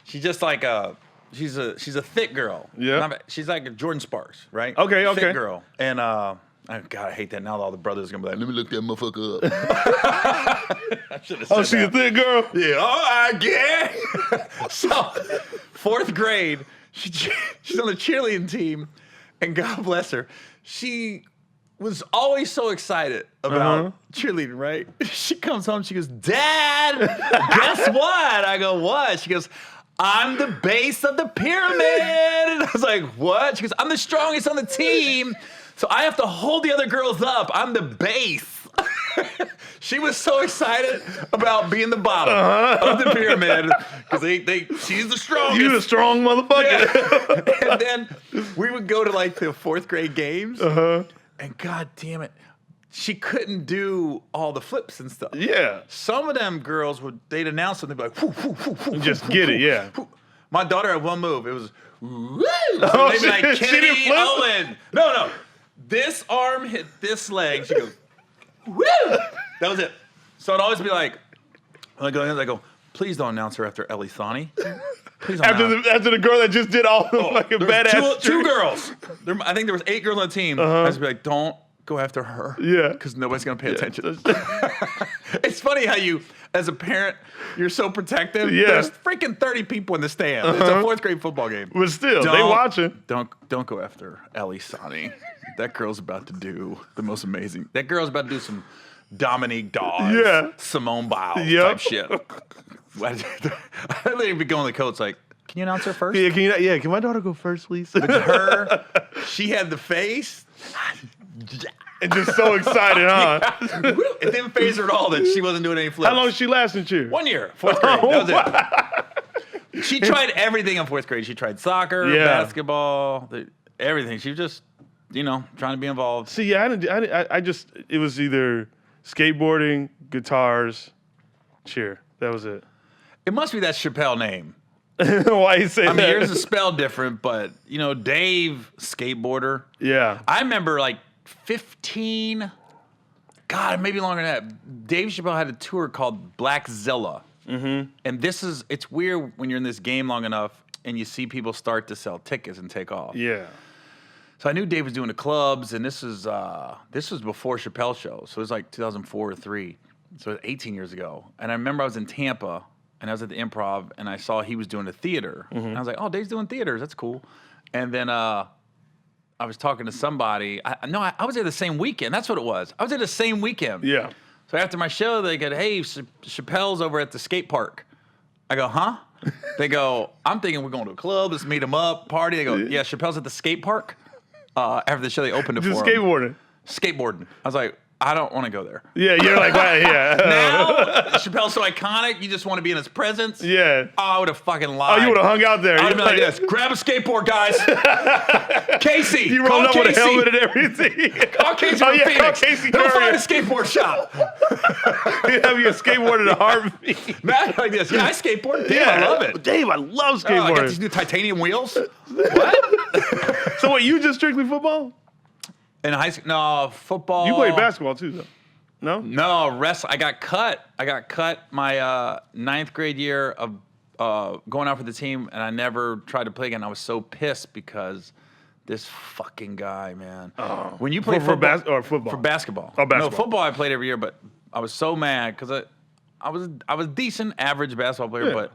[SPEAKER 1] just like she's a thick girl.
[SPEAKER 2] Yeah.
[SPEAKER 1] She's like a Jordan Sparks, right?
[SPEAKER 2] Okay.
[SPEAKER 1] Thick girl. And God, I hate that. Now all the brothers are gonna be like, let me look that motherfucker up. I should have said
[SPEAKER 2] she's a thick girl?
[SPEAKER 1] Yeah, I get. So 4th grade, she's on the cheerleading team, and God bless her, she was always so excited about cheerleading, right? She comes home, she goes, Dad, guess what? I go, what? She goes, I'm the base of the pyramid. And I was like, what? She goes, I'm the strongest on the team, so I have to hold the other girls up. I'm the base. She was so excited about being the bottom of the pyramid because she's the strongest.
[SPEAKER 2] You the strong motherfucker.
[SPEAKER 1] Yeah. And then we would go to like the 4th grade games, and God damn it, she couldn't do all the flips and stuff.
[SPEAKER 2] Yeah.
[SPEAKER 1] Some of them girls they'd announce something like, whoo, whoo, whoo, whoo,
[SPEAKER 2] just
[SPEAKER 1] whoo,
[SPEAKER 2] get
[SPEAKER 1] whoo,
[SPEAKER 2] it, yeah.
[SPEAKER 1] whoo. My daughter had one move. It was, woo. So
[SPEAKER 2] Oh,
[SPEAKER 1] they'd be like,
[SPEAKER 2] she didn't
[SPEAKER 1] Kenny
[SPEAKER 2] flip?
[SPEAKER 1] Owen. No. This arm hit this leg. She goes, woo. That was it. So it'd always be like, I go, please don't announce her after Ellie Thani. Please don't
[SPEAKER 2] after the girl that just did all the fucking badass.
[SPEAKER 1] Two girls. I think there was 8 girls on the team. I was be like, don't go after her.
[SPEAKER 2] Yeah.
[SPEAKER 1] Because nobody's going to pay attention. It's funny how you, as a parent, you're so protective.
[SPEAKER 2] Yeah.
[SPEAKER 1] There's freaking 30 people in the stand. It's a 4th grade football game.
[SPEAKER 2] But still, they watching.
[SPEAKER 1] Don't go after Ellie Thani. That girl's about to do the most amazing. That girl's about to do some Dominique Dawes, Simone Biles type shit. I didn't be going to the coach like, can you announce her first?
[SPEAKER 2] Yeah, can my daughter go first, please?
[SPEAKER 1] But she had the face.
[SPEAKER 2] And just so excited, huh?
[SPEAKER 1] It didn't phase her at all that she wasn't doing any flips.
[SPEAKER 2] How long did she last in cheer?
[SPEAKER 1] 1 year, 4th grade. That was it. She tried everything in 4th grade. She tried soccer, basketball, everything. She was just, trying to be involved.
[SPEAKER 2] See, I just, it was either skateboarding, guitars, cheer. That was it.
[SPEAKER 1] It must be that Shapel name.
[SPEAKER 2] Why you say that?
[SPEAKER 1] I mean, yours is spelled different, but, Dave, skateboarder.
[SPEAKER 2] Yeah.
[SPEAKER 1] I remember like 15, God, maybe longer than that. Dave Chappelle had a tour called Blackzilla. And it's weird when you're in this game long enough and you see people start to sell tickets and take off.
[SPEAKER 2] Yeah.
[SPEAKER 1] So I knew Dave was doing the clubs, and this was before Chappelle show. So it was like 2004 or 3. So it was 18 years ago. And I remember I was in Tampa, and I was at the Improv, and I saw he was doing a theater. And I was like, oh, Dave's doing theaters. That's cool. And then I was talking to somebody. I was there the same weekend. That's what it was. I was there the same weekend.
[SPEAKER 2] Yeah.
[SPEAKER 1] So after my show, they go, hey, Chappelle's over at the skate park. I go, huh? They go, I'm thinking we're going to a club. Let's meet him up, party. They go, yeah, Chappelle's at the skate park. After the show, they opened it for him.
[SPEAKER 2] Just skateboarding.
[SPEAKER 1] Skateboarding. I was like, I don't want to go there.
[SPEAKER 2] Yeah, you're like, wow, yeah.
[SPEAKER 1] Now, Chappelle's so iconic, you just want to be in his presence.
[SPEAKER 2] Yeah.
[SPEAKER 1] Oh, I would have fucking lied.
[SPEAKER 2] Oh, you would have hung out there.
[SPEAKER 1] I would have been like this. Grab a skateboard, guys. Casey.
[SPEAKER 2] You rolled up with a helmet and everything.
[SPEAKER 1] Call Casey from Phoenix.
[SPEAKER 2] Call Casey.
[SPEAKER 1] He'll find a skateboard shop.
[SPEAKER 2] You have your skateboard in a heartbeat.
[SPEAKER 1] Matt, like this. Yeah, I skateboard. Damn, I love it.
[SPEAKER 2] Dave, I love skateboarding.
[SPEAKER 1] I got these new titanium wheels. What?
[SPEAKER 2] So what, you just strictly football?
[SPEAKER 1] In high school, no, football.
[SPEAKER 2] You played basketball too, though. No?
[SPEAKER 1] No, I got cut. I got cut my 9th grade year of going out for the team, and I never tried to play again. I was so pissed because this fucking guy, man.
[SPEAKER 2] Oh.
[SPEAKER 1] When you play
[SPEAKER 2] football?
[SPEAKER 1] For basketball.
[SPEAKER 2] Oh, basketball.
[SPEAKER 1] No, football I played every year, but I was so mad because I was decent, average basketball player, but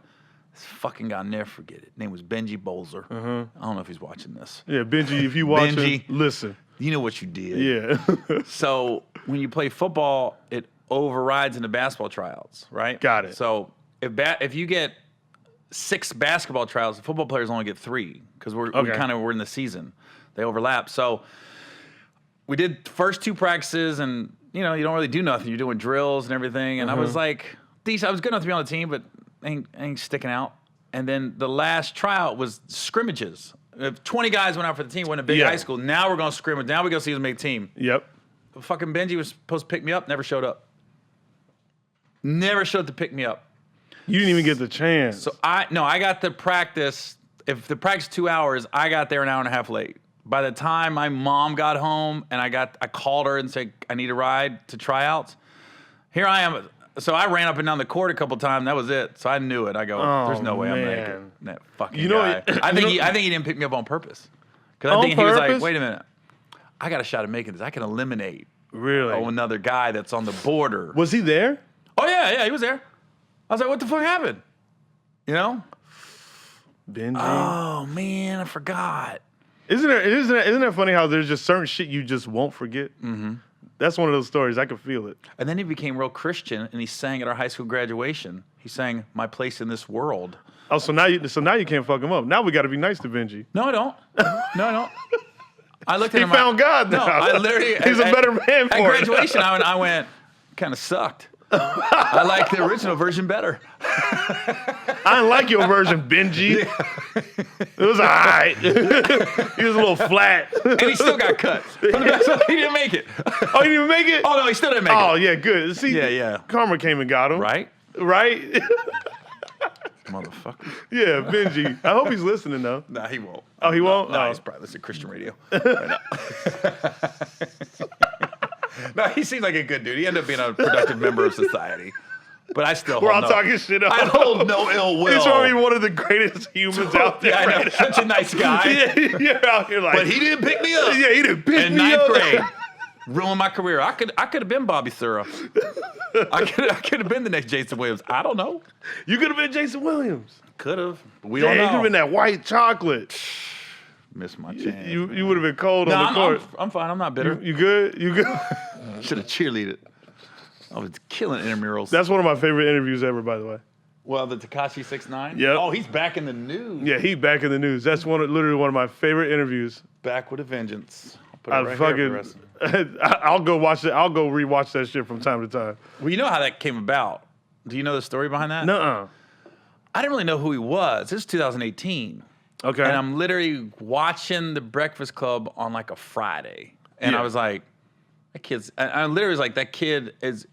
[SPEAKER 1] this fucking guy, I'll never forget it. His name was Benji Bolzer. I don't know if he's watching this.
[SPEAKER 2] Yeah, Benji, if you watching,
[SPEAKER 1] Benji,
[SPEAKER 2] listen.
[SPEAKER 1] You know what you did.
[SPEAKER 2] Yeah.
[SPEAKER 1] So when you play football, it overrides in the basketball tryouts, right?
[SPEAKER 2] Got it.
[SPEAKER 1] So if you get 6 basketball tryouts, the football players only get 3 because we're in the season. They overlap. So we did first 2 practices, and you don't really do nothing. You're doing drills and everything. And I was like, decent. I was good enough to be on the team, but ain't sticking out. And then the last tryout was scrimmages. If 20 guys went out for the team, went to big high school. Now we're going to scrimmage. Now we go see who's make team.
[SPEAKER 2] Yep.
[SPEAKER 1] Fucking Benji was supposed to pick me up, never showed up. Never showed to pick me up.
[SPEAKER 2] You didn't even get the chance.
[SPEAKER 1] So I got the practice. If the practice 2 hours, I got there an hour and a half late. By the time my mom got home and I called her and said I need a ride to tryouts. Here I am. So I ran up and down the court a couple times. That was it. So I knew it. I go, there's no way I'm gonna make it. That fucking guy. I think he didn't pick me up on purpose. Because I think he was like, wait a minute, I got a shot at making this. I can eliminate another guy that's on the border.
[SPEAKER 2] Was he there?
[SPEAKER 1] Oh yeah, he was there. I was like, what the fuck happened? You know?
[SPEAKER 2] Benji.
[SPEAKER 1] Oh man, I forgot.
[SPEAKER 2] Isn't that funny how there's just certain shit you just won't forget? Mm-hmm. That's one of those stories. I can feel it.
[SPEAKER 1] And then he became real Christian, and he sang at our high school graduation. He sang "My Place in This World."
[SPEAKER 2] Oh, so now you can't fuck him up. Now we got to be nice to Benji.
[SPEAKER 1] No, I don't. No, I don't. I looked at him.
[SPEAKER 2] He found God now.
[SPEAKER 1] No, I literally.
[SPEAKER 2] He's a better man for it.
[SPEAKER 1] At graduation, I went, kind of sucked. I like the original version better.
[SPEAKER 2] I didn't like your version, Benji. Yeah. It was all right. He was a little flat.
[SPEAKER 1] And he still got cut. From the best one, he didn't make it.
[SPEAKER 2] Oh, he didn't even make it?
[SPEAKER 1] Oh, no, he still didn't make it.
[SPEAKER 2] Oh, yeah, good. See, karma came and got him.
[SPEAKER 1] Right? Motherfucker.
[SPEAKER 2] Yeah, Benji. I hope he's listening, though.
[SPEAKER 1] Nah, he won't.
[SPEAKER 2] Oh, he won't?
[SPEAKER 1] No, he's probably listening to Christian radio. No, he seems like a good dude. He ended up being a productive member of society. But I still
[SPEAKER 2] We're all talking shit up.
[SPEAKER 1] I hold no ill will.
[SPEAKER 2] He's probably one of the greatest humans out there.
[SPEAKER 1] Yeah, I know. Such a nice guy.
[SPEAKER 2] You're out here like.
[SPEAKER 1] But he didn't pick me up.
[SPEAKER 2] Yeah, he didn't pick
[SPEAKER 1] me up. In ninth grade. Ruined my career. I could have been Bobby Thurrow. I could have been the next Jason Williams. I don't know.
[SPEAKER 2] You could have been Jason Williams.
[SPEAKER 1] Could have. We don't know.
[SPEAKER 2] You could have been that white chocolate.
[SPEAKER 1] Missed my chance.
[SPEAKER 2] You would have been cold on the court.
[SPEAKER 1] I'm fine. I'm not bitter.
[SPEAKER 2] You good? You good?
[SPEAKER 1] Should have cheerleaded. I was killing intramurals.
[SPEAKER 2] That's one of my favorite interviews ever, by the way.
[SPEAKER 1] Well, the Tekashi 6ix9ine?
[SPEAKER 2] Yeah.
[SPEAKER 1] Oh, he's back in the news.
[SPEAKER 2] Yeah, he's back in the news. That's literally one of my favorite interviews.
[SPEAKER 1] Back with a vengeance. I'll put it right here for the rest.
[SPEAKER 2] I'll go watch it. I'll go rewatch that shit from time to time.
[SPEAKER 1] Well, you know how that came about. Do you know the story behind that?
[SPEAKER 2] Nuh-uh.
[SPEAKER 1] I didn't really know who he was. This is 2018.
[SPEAKER 2] Okay.
[SPEAKER 1] And I'm literally watching The Breakfast Club on like a Friday. And I was like, that kid's, I literally was like, that kid is,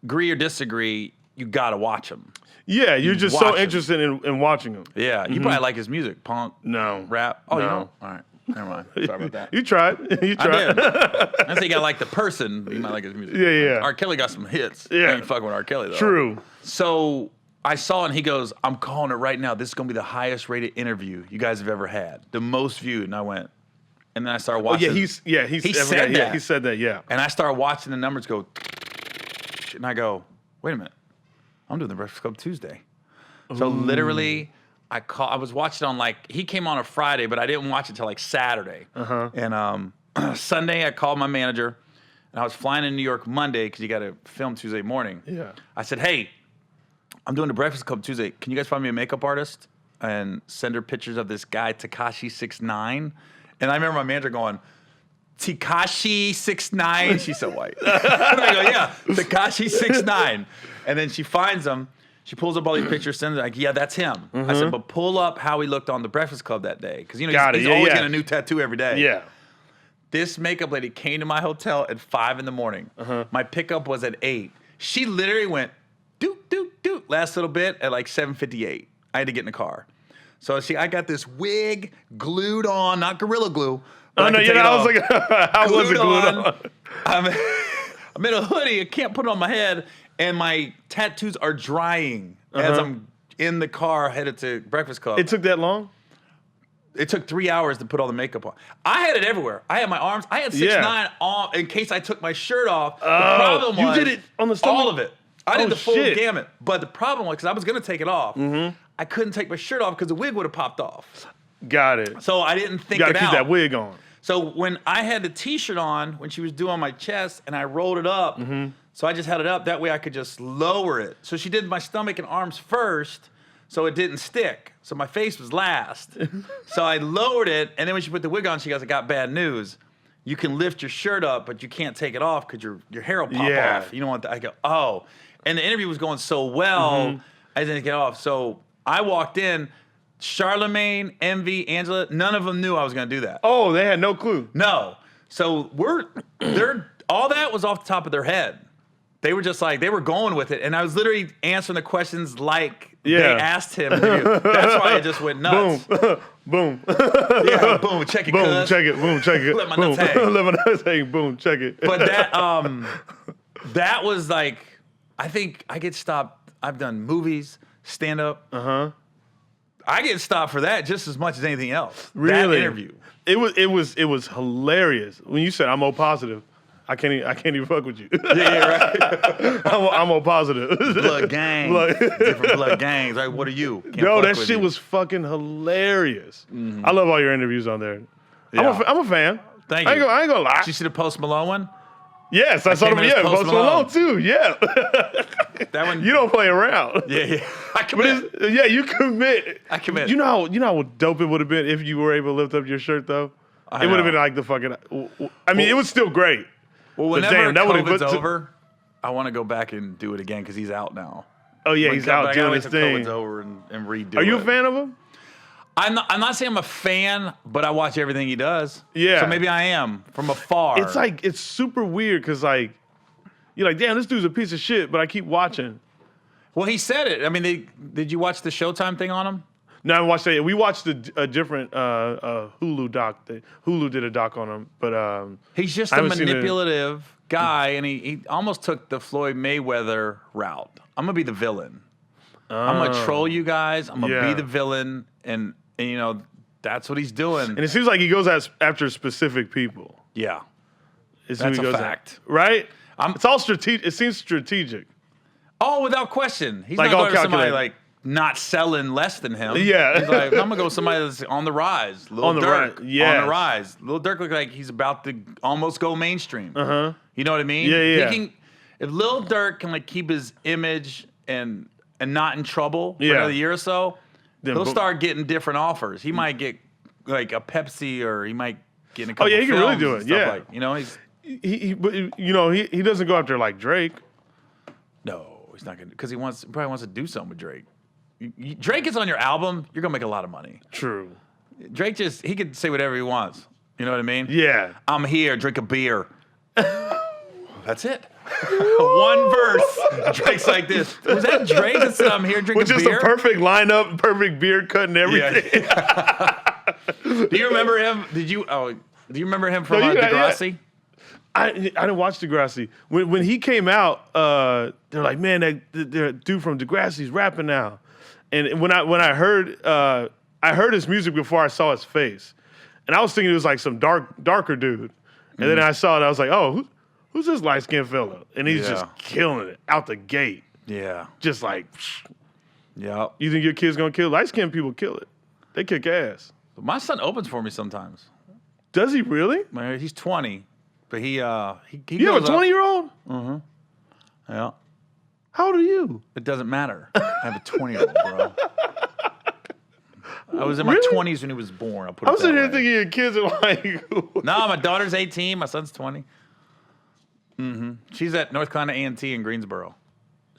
[SPEAKER 1] agree or disagree, you gotta watch him.
[SPEAKER 2] Yeah, you're just so interested in watching him.
[SPEAKER 1] Yeah, you probably like his music, punk, rap. Oh, you don't? All right, never mind. Sorry about that.
[SPEAKER 2] You tried. You tried.
[SPEAKER 1] I did. I think I like the person, you might like his music.
[SPEAKER 2] Yeah.
[SPEAKER 1] R. Kelly got some hits.
[SPEAKER 2] Yeah.
[SPEAKER 1] I ain't fucking with R. Kelly though.
[SPEAKER 2] True.
[SPEAKER 1] So I saw it and he goes, I'm calling it right now. This is gonna be the highest rated interview you guys have ever had. The most viewed. And I went, and then I started watching.
[SPEAKER 2] Oh, he said that. He said that, yeah.
[SPEAKER 1] And I started watching the numbers go, and I go, wait a minute, I'm doing the Breakfast Club Tuesday. So literally, I was watching on he came on a Friday, but I didn't watch it till like Saturday. And Sunday, I called my manager, and I was flying in New York Monday because you got to film Tuesday morning.
[SPEAKER 2] Yeah.
[SPEAKER 1] I said, hey, I'm doing the Breakfast Club Tuesday. Can you guys find me a makeup artist and send her pictures of this guy, Tekashi 6ix9ine? And I remember my manager going, Tekashi 6ix9ine? She's so white. And I go, yeah, Tekashi 6ix9ine. And then she finds him. She pulls up all these pictures, sends it like, yeah, that's him. I said, but pull up how he looked on the Breakfast Club that day. Because, he's always getting a new tattoo every day.
[SPEAKER 2] Yeah.
[SPEAKER 1] This makeup lady came to my hotel at 5 in the morning. My pickup was at 8. She literally went, doot, doot, doot, last little bit at like 7:58. I had to get in the car. So I got this wig glued on, not Gorilla Glue.
[SPEAKER 2] Oh, no, I was like, how was it glued on?
[SPEAKER 1] I'm in a hoodie. I can't put it on my head. And my tattoos are drying as I'm in the car headed to Breakfast Club.
[SPEAKER 2] It took that long?
[SPEAKER 1] It took 3 hours to put all the makeup on. I had it everywhere. I had my arms. I had 6ix9ine on in case I took my shirt off. The problem was
[SPEAKER 2] you did it on the stomach?
[SPEAKER 1] all of it. I did the full gamut. But the problem was, because I was going to take it off, I couldn't take my shirt off because the wig would have popped off.
[SPEAKER 2] Got it.
[SPEAKER 1] So I didn't think it out.
[SPEAKER 2] You got to keep that wig on.
[SPEAKER 1] So when I had the T-shirt on, when she was doing my chest, and I rolled it up, so I just had it up. That way I could just lower it. So she did my stomach and arms first, so it didn't stick. So my face was last. So I lowered it, and then when she put the wig on, she goes, I got bad news. You can lift your shirt up, but you can't take it off because your hair will pop off. You don't want that. I go, oh. And the interview was going so well, I didn't get off. So I walked in. Charlemagne, Envy, Angela, none of them knew I was going to do that.
[SPEAKER 2] Oh, they had no clue.
[SPEAKER 1] No. So all that was off the top of their head. They were just like, they were going with it. And I was literally answering the questions like they asked him. That's why it just went nuts.
[SPEAKER 2] Boom. Boom.
[SPEAKER 1] Yeah, boom, check it,
[SPEAKER 2] Boom,
[SPEAKER 1] cuz.
[SPEAKER 2] check it. Boom, check it.
[SPEAKER 1] Let my
[SPEAKER 2] boom.
[SPEAKER 1] nuts hang.
[SPEAKER 2] Let my nuts hang. Boom, check it.
[SPEAKER 1] But that was like, I think I get stopped. I've done movies, stand up. I get stopped for that just as much as anything else.
[SPEAKER 2] Really?
[SPEAKER 1] That interview.
[SPEAKER 2] It was hilarious when you said I'm O positive. I can't even fuck with you.
[SPEAKER 1] Yeah, right.
[SPEAKER 2] I'm O positive.
[SPEAKER 1] Blood gangs, different blood gangs. Like, what are you? Can't
[SPEAKER 2] Yo,
[SPEAKER 1] fuck
[SPEAKER 2] that
[SPEAKER 1] with
[SPEAKER 2] shit
[SPEAKER 1] you.
[SPEAKER 2] was fucking hilarious. I love all your interviews on there.
[SPEAKER 1] Yeah.
[SPEAKER 2] I'm a fan.
[SPEAKER 1] Thank
[SPEAKER 2] I
[SPEAKER 1] you.
[SPEAKER 2] ain't gonna lie.
[SPEAKER 1] Did you see the Post Malone one?
[SPEAKER 2] Yes, I saw
[SPEAKER 1] came
[SPEAKER 2] them.
[SPEAKER 1] in as
[SPEAKER 2] Yeah,
[SPEAKER 1] Post
[SPEAKER 2] Post Malone
[SPEAKER 1] Malone.
[SPEAKER 2] too. Yeah.
[SPEAKER 1] That one.
[SPEAKER 2] You don't play around.
[SPEAKER 1] Yeah. I
[SPEAKER 2] But
[SPEAKER 1] commit.
[SPEAKER 2] yeah, you commit.
[SPEAKER 1] I commit.
[SPEAKER 2] You know how dope it would have been if you were able to lift up your shirt though. It would have
[SPEAKER 1] know.
[SPEAKER 2] been like the fucking. I mean, it was still great.
[SPEAKER 1] Well,
[SPEAKER 2] But
[SPEAKER 1] whenever
[SPEAKER 2] damn, that would've-
[SPEAKER 1] COVID's
[SPEAKER 2] but-
[SPEAKER 1] over, I want to go back and do it again because he's out now.
[SPEAKER 2] Oh yeah,
[SPEAKER 1] But
[SPEAKER 2] he's
[SPEAKER 1] I
[SPEAKER 2] out
[SPEAKER 1] gotta
[SPEAKER 2] doing
[SPEAKER 1] wait
[SPEAKER 2] his
[SPEAKER 1] till
[SPEAKER 2] thing.
[SPEAKER 1] COVID's over and redo it.
[SPEAKER 2] Are you a fan of him?
[SPEAKER 1] I'm not saying I'm a fan, but I watch everything he does.
[SPEAKER 2] Yeah.
[SPEAKER 1] So maybe I am from afar.
[SPEAKER 2] It's like it's super weird because like you're like, damn, this dude's a piece of shit, but I keep watching.
[SPEAKER 1] Well, he said it. I mean, did you watch the Showtime thing on him?
[SPEAKER 2] No, I watched that. We watched a different Hulu doc. Hulu did a doc on him, but
[SPEAKER 1] He's just
[SPEAKER 2] I
[SPEAKER 1] a
[SPEAKER 2] haven't seen it.
[SPEAKER 1] manipulative guy, and he almost took the Floyd Mayweather route. I'm gonna be the villain. I'm gonna troll you guys. I'm gonna
[SPEAKER 2] Yeah.
[SPEAKER 1] be the villain, and you know that's what he's doing.
[SPEAKER 2] and it seems like he goes after specific people.
[SPEAKER 1] Yeah,
[SPEAKER 2] Is who
[SPEAKER 1] That's
[SPEAKER 2] he
[SPEAKER 1] a
[SPEAKER 2] goes
[SPEAKER 1] fact.
[SPEAKER 2] at, right?
[SPEAKER 1] I'm-
[SPEAKER 2] It's all strategic. It seems strategic.
[SPEAKER 1] Oh, without question. He's
[SPEAKER 2] Like,
[SPEAKER 1] not
[SPEAKER 2] all
[SPEAKER 1] going to somebody
[SPEAKER 2] calculated.
[SPEAKER 1] like not selling less than him.
[SPEAKER 2] Yeah.
[SPEAKER 1] He's like, I'm going to go with somebody that's on the rise. Lil
[SPEAKER 2] On the
[SPEAKER 1] Durk,
[SPEAKER 2] rise, yes.
[SPEAKER 1] on the rise. Lil Durk look like he's about to almost go mainstream. You know what I mean?
[SPEAKER 2] Yeah, yeah.
[SPEAKER 1] If Lil Durk can like keep his image and not in trouble for
[SPEAKER 2] Yeah.
[SPEAKER 1] another year or so,
[SPEAKER 2] Then
[SPEAKER 1] he'll
[SPEAKER 2] boom.
[SPEAKER 1] start getting different offers. He might get like a Pepsi, or he might get in a couple
[SPEAKER 2] yeah, he can really
[SPEAKER 1] films
[SPEAKER 2] do
[SPEAKER 1] and
[SPEAKER 2] it,
[SPEAKER 1] stuff
[SPEAKER 2] yeah.
[SPEAKER 1] like, you know, he's
[SPEAKER 2] But you know, he doesn't go after like Drake.
[SPEAKER 1] no, he's not gonna, because he probably wants to do something with Drake. Drake is on your album, you're gonna make a lot of money.
[SPEAKER 2] True.
[SPEAKER 1] Drake he could say whatever he wants. You know what I mean?
[SPEAKER 2] Yeah.
[SPEAKER 1] I'm here, drink a beer. That's it. One verse. Drake's like this. Was that Drake that said I'm here, drink
[SPEAKER 2] With
[SPEAKER 1] a
[SPEAKER 2] just
[SPEAKER 1] beer?
[SPEAKER 2] a perfect lineup, perfect beard cut and everything.
[SPEAKER 1] Yeah. Do you remember him? Do you remember him from
[SPEAKER 2] No, you got-
[SPEAKER 1] Degrassi?
[SPEAKER 2] I didn't watch Degrassi. When he came out, they're like, man, that dude from Degrassi's rapping now. And when I heard his music before I saw his face, and I was thinking it was like some darker dude. And then I saw it, I was like, oh, who's this light skinned fella? And he's just
[SPEAKER 1] Yeah.
[SPEAKER 2] killing it out the gate.
[SPEAKER 1] Yeah.
[SPEAKER 2] Just like,
[SPEAKER 1] Yeah.
[SPEAKER 2] you think your kid's gonna kill? Light skinned people kill it. They kick ass.
[SPEAKER 1] My son opens for me sometimes.
[SPEAKER 2] Does he really?
[SPEAKER 1] Man, he's 20, but he
[SPEAKER 2] You have a
[SPEAKER 1] goes up.
[SPEAKER 2] 20-year-old?
[SPEAKER 1] Yeah.
[SPEAKER 2] How old are you?
[SPEAKER 1] It doesn't matter. I have a 20-year-old, bro. I was in my
[SPEAKER 2] Really?
[SPEAKER 1] 20s when he was born. I'll put
[SPEAKER 2] I
[SPEAKER 1] it
[SPEAKER 2] was
[SPEAKER 1] that
[SPEAKER 2] sitting here
[SPEAKER 1] way.
[SPEAKER 2] thinking your kids are like,
[SPEAKER 1] No, my daughter's 18. My son's 20. She's at North Carolina A&T in Greensboro.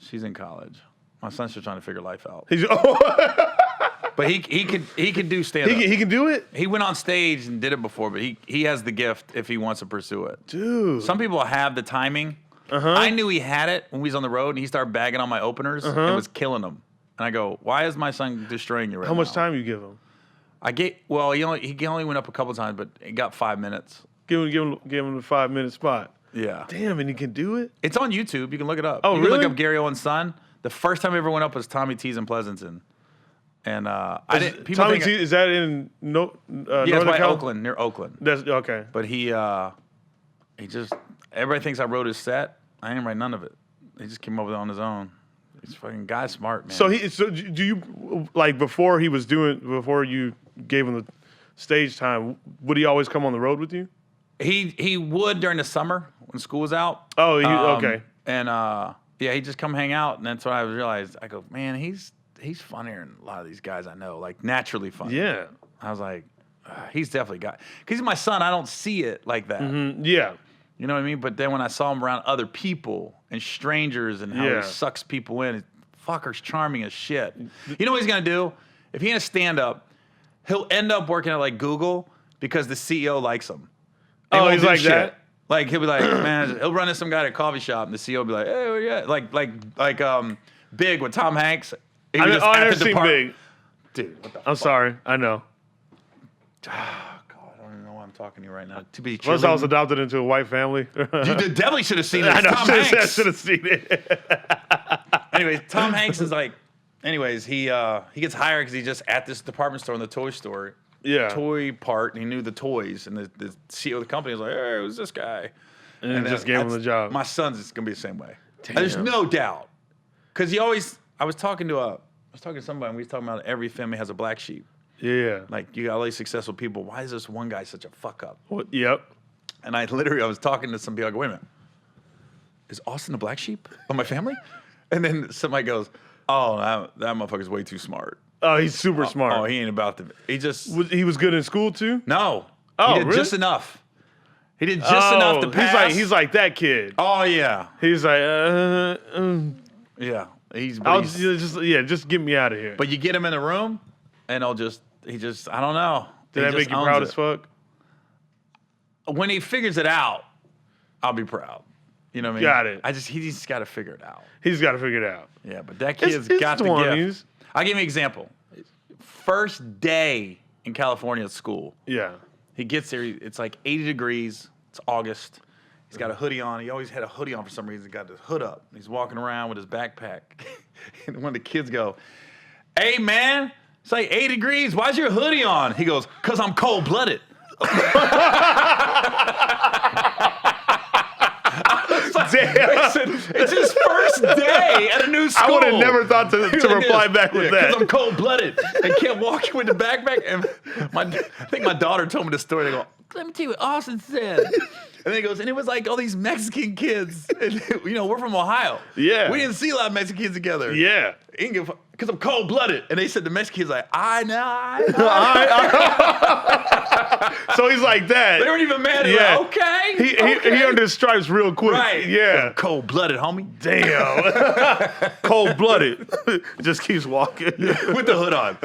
[SPEAKER 1] She's in college. My son's just trying to figure life out.
[SPEAKER 2] he's,
[SPEAKER 1] But he could do stand up.
[SPEAKER 2] he can do it?
[SPEAKER 1] He went on stage and did it before, but he has the gift if he wants to pursue it.
[SPEAKER 2] Dude.
[SPEAKER 1] Some people have the timing. I knew he had it when we was on the road, and he started bagging on my openers and was killing them. And I go, why is my son destroying you right now?
[SPEAKER 2] How much time you give him?
[SPEAKER 1] He only went up a couple times, but he got 5 minutes.
[SPEAKER 2] Give him the 5-minute spot.
[SPEAKER 1] Yeah.
[SPEAKER 2] Damn, and he can do it?
[SPEAKER 1] It's on YouTube. You can look it up.
[SPEAKER 2] Oh,
[SPEAKER 1] you can
[SPEAKER 2] really?
[SPEAKER 1] look up Gary Owen's son. The first time I ever went up was Tommy T's in Pleasanton. And I didn't. People
[SPEAKER 2] Tommy
[SPEAKER 1] think
[SPEAKER 2] T, is that in
[SPEAKER 1] yeah, it's
[SPEAKER 2] Northern
[SPEAKER 1] by
[SPEAKER 2] Cal?
[SPEAKER 1] Oakland, near Oakland.
[SPEAKER 2] That's okay.
[SPEAKER 1] But he just, everybody thinks I wrote his set. I didn't write none of it. He just came up with it on his own. He's fucking guy smart, man.
[SPEAKER 2] So do you like before you gave him the stage time, would he always come on the road with you?
[SPEAKER 1] He would during the summer when school was out.
[SPEAKER 2] Oh, okay.
[SPEAKER 1] And yeah, he'd just come hang out, and that's when I realized. I go, man, he's funnier than a lot of these guys I know, like naturally funny.
[SPEAKER 2] Yeah.
[SPEAKER 1] I was like, he's definitely got, because he's my son. I don't see it like that.
[SPEAKER 2] Yeah.
[SPEAKER 1] You know what I mean? But then when I saw him around other people and strangers and how
[SPEAKER 2] Yeah.
[SPEAKER 1] he sucks people in, fucker's charming as shit. You know what he's gonna do? if he ain't a stand-up, he'll end up working at like Google because the CEO likes him. They won't
[SPEAKER 2] he's
[SPEAKER 1] do
[SPEAKER 2] like
[SPEAKER 1] shit.
[SPEAKER 2] that?
[SPEAKER 1] Like he'll be like, man, he'll run into some guy at a coffee shop, and the CEO will be like, hey, where you at? Like Big with Tom Hanks. He was just
[SPEAKER 2] I
[SPEAKER 1] at
[SPEAKER 2] never
[SPEAKER 1] the
[SPEAKER 2] seen
[SPEAKER 1] depart-
[SPEAKER 2] Big.
[SPEAKER 1] Dude, what the
[SPEAKER 2] I'm sorry. I know.
[SPEAKER 1] God, I don't even know why I'm talking to you right now. To be
[SPEAKER 2] Once I was
[SPEAKER 1] cheerleading.
[SPEAKER 2] adopted into a white family.
[SPEAKER 1] You definitely should have seen it.
[SPEAKER 2] I know.
[SPEAKER 1] Tom
[SPEAKER 2] I
[SPEAKER 1] Hanks.
[SPEAKER 2] should have seen it.
[SPEAKER 1] Anyways, Tom Hanks is like, anyways, he gets hired because he's just at this department store in the toy store.
[SPEAKER 2] Yeah.
[SPEAKER 1] Toy part, and he knew the toys, and the CEO of the company was like, hey, who's this guy?
[SPEAKER 2] And then just gave him the job.
[SPEAKER 1] My son's is gonna be the same way.
[SPEAKER 2] Damn.
[SPEAKER 1] There's no doubt. Because I was talking to somebody, and we was talking about every family has a black sheep.
[SPEAKER 2] Yeah.
[SPEAKER 1] Like, you got all these successful people. Why is this one guy such a fuck up?
[SPEAKER 2] Yep.
[SPEAKER 1] And I was talking to some people. I go, wait a minute. Is Austin the black sheep of my family? And then somebody goes, oh, that motherfucker's way too smart.
[SPEAKER 2] Oh, he's super smart.
[SPEAKER 1] Oh, he ain't about to.
[SPEAKER 2] He was good in school too?
[SPEAKER 1] No.
[SPEAKER 2] Oh,
[SPEAKER 1] he did
[SPEAKER 2] really?
[SPEAKER 1] just enough. He did just enough to pass.
[SPEAKER 2] He's like that kid.
[SPEAKER 1] Oh, yeah.
[SPEAKER 2] He's like,
[SPEAKER 1] Yeah.
[SPEAKER 2] just get me out of here.
[SPEAKER 1] But you get him in the room, and I don't know.
[SPEAKER 2] Did that make you proud as fuck?
[SPEAKER 1] When he figures it out, I'll be proud. You know what I mean?
[SPEAKER 2] Got it.
[SPEAKER 1] He just got to figure it out.
[SPEAKER 2] He's got to figure it out.
[SPEAKER 1] Yeah, but that kid's
[SPEAKER 2] It's
[SPEAKER 1] got the
[SPEAKER 2] 20s.
[SPEAKER 1] gift. I'll give you an example. First day in California at school.
[SPEAKER 2] Yeah.
[SPEAKER 1] He gets there. It's like 80 degrees. It's August. He's got a hoodie on. He always had a hoodie on for some reason. He got his hood up. He's walking around with his backpack. And one of the kids go, hey, man, it's like 80 degrees. Why's your hoodie on? He goes, because I'm cold-blooded.
[SPEAKER 2] Damn.
[SPEAKER 1] It's his first day at a new school.
[SPEAKER 2] I would have never thought to reply back with that.
[SPEAKER 1] Because I'm cold-blooded and can't walk in with the backpack. And I think my daughter told me the story. They go, let me tell you what Austin said. And then he goes, and it was like all these Mexican kids. And, we're from Ohio.
[SPEAKER 2] Yeah.
[SPEAKER 1] We didn't see a lot of Mexican kids together.
[SPEAKER 2] Yeah.
[SPEAKER 1] Because I'm cold-blooded. And they said the Mexican kids like, I know.
[SPEAKER 2] So he's like that.
[SPEAKER 1] They weren't even mad.
[SPEAKER 2] Yeah.
[SPEAKER 1] Like, okay.
[SPEAKER 2] He earned his stripes real quick.
[SPEAKER 1] Right.
[SPEAKER 2] Yeah.
[SPEAKER 1] Cold-blooded, homie.
[SPEAKER 2] Damn. Cold-blooded. Just keeps walking.
[SPEAKER 1] With the hood on.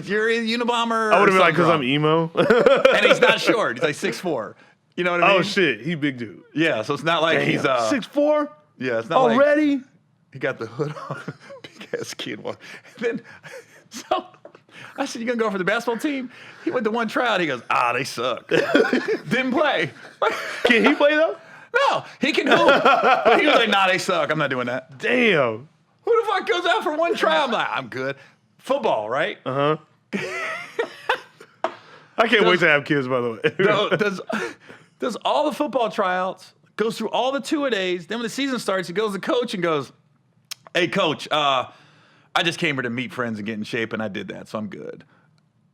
[SPEAKER 1] You're a Unabomber.
[SPEAKER 2] I would have been like, because I'm emo.
[SPEAKER 1] And he's not short. He's like 6'4". You know what I mean?
[SPEAKER 2] Oh, shit. He big dude.
[SPEAKER 1] Yeah, so it's not like he's
[SPEAKER 2] 6'4"?
[SPEAKER 1] Yeah, it's not
[SPEAKER 2] already?
[SPEAKER 1] like he got the hood on. Big ass kid. And then so I said, you gonna go for the basketball team? He went to one tryout. He goes, they suck. Didn't play.
[SPEAKER 2] Can he play though?
[SPEAKER 1] No, he can hoop. But he was like, they suck. I'm not doing that.
[SPEAKER 2] Damn.
[SPEAKER 1] Who the fuck goes out for one tryout? I'm like, I'm good. Football, right?
[SPEAKER 2] Uh-huh. I can't wait to have kids, by the way.
[SPEAKER 1] Does all the football tryouts, goes through all the two-a-days. Then when the season starts, he goes to the coach and goes, hey, coach, I just came here to meet friends and get in shape, and I did that, so I'm good.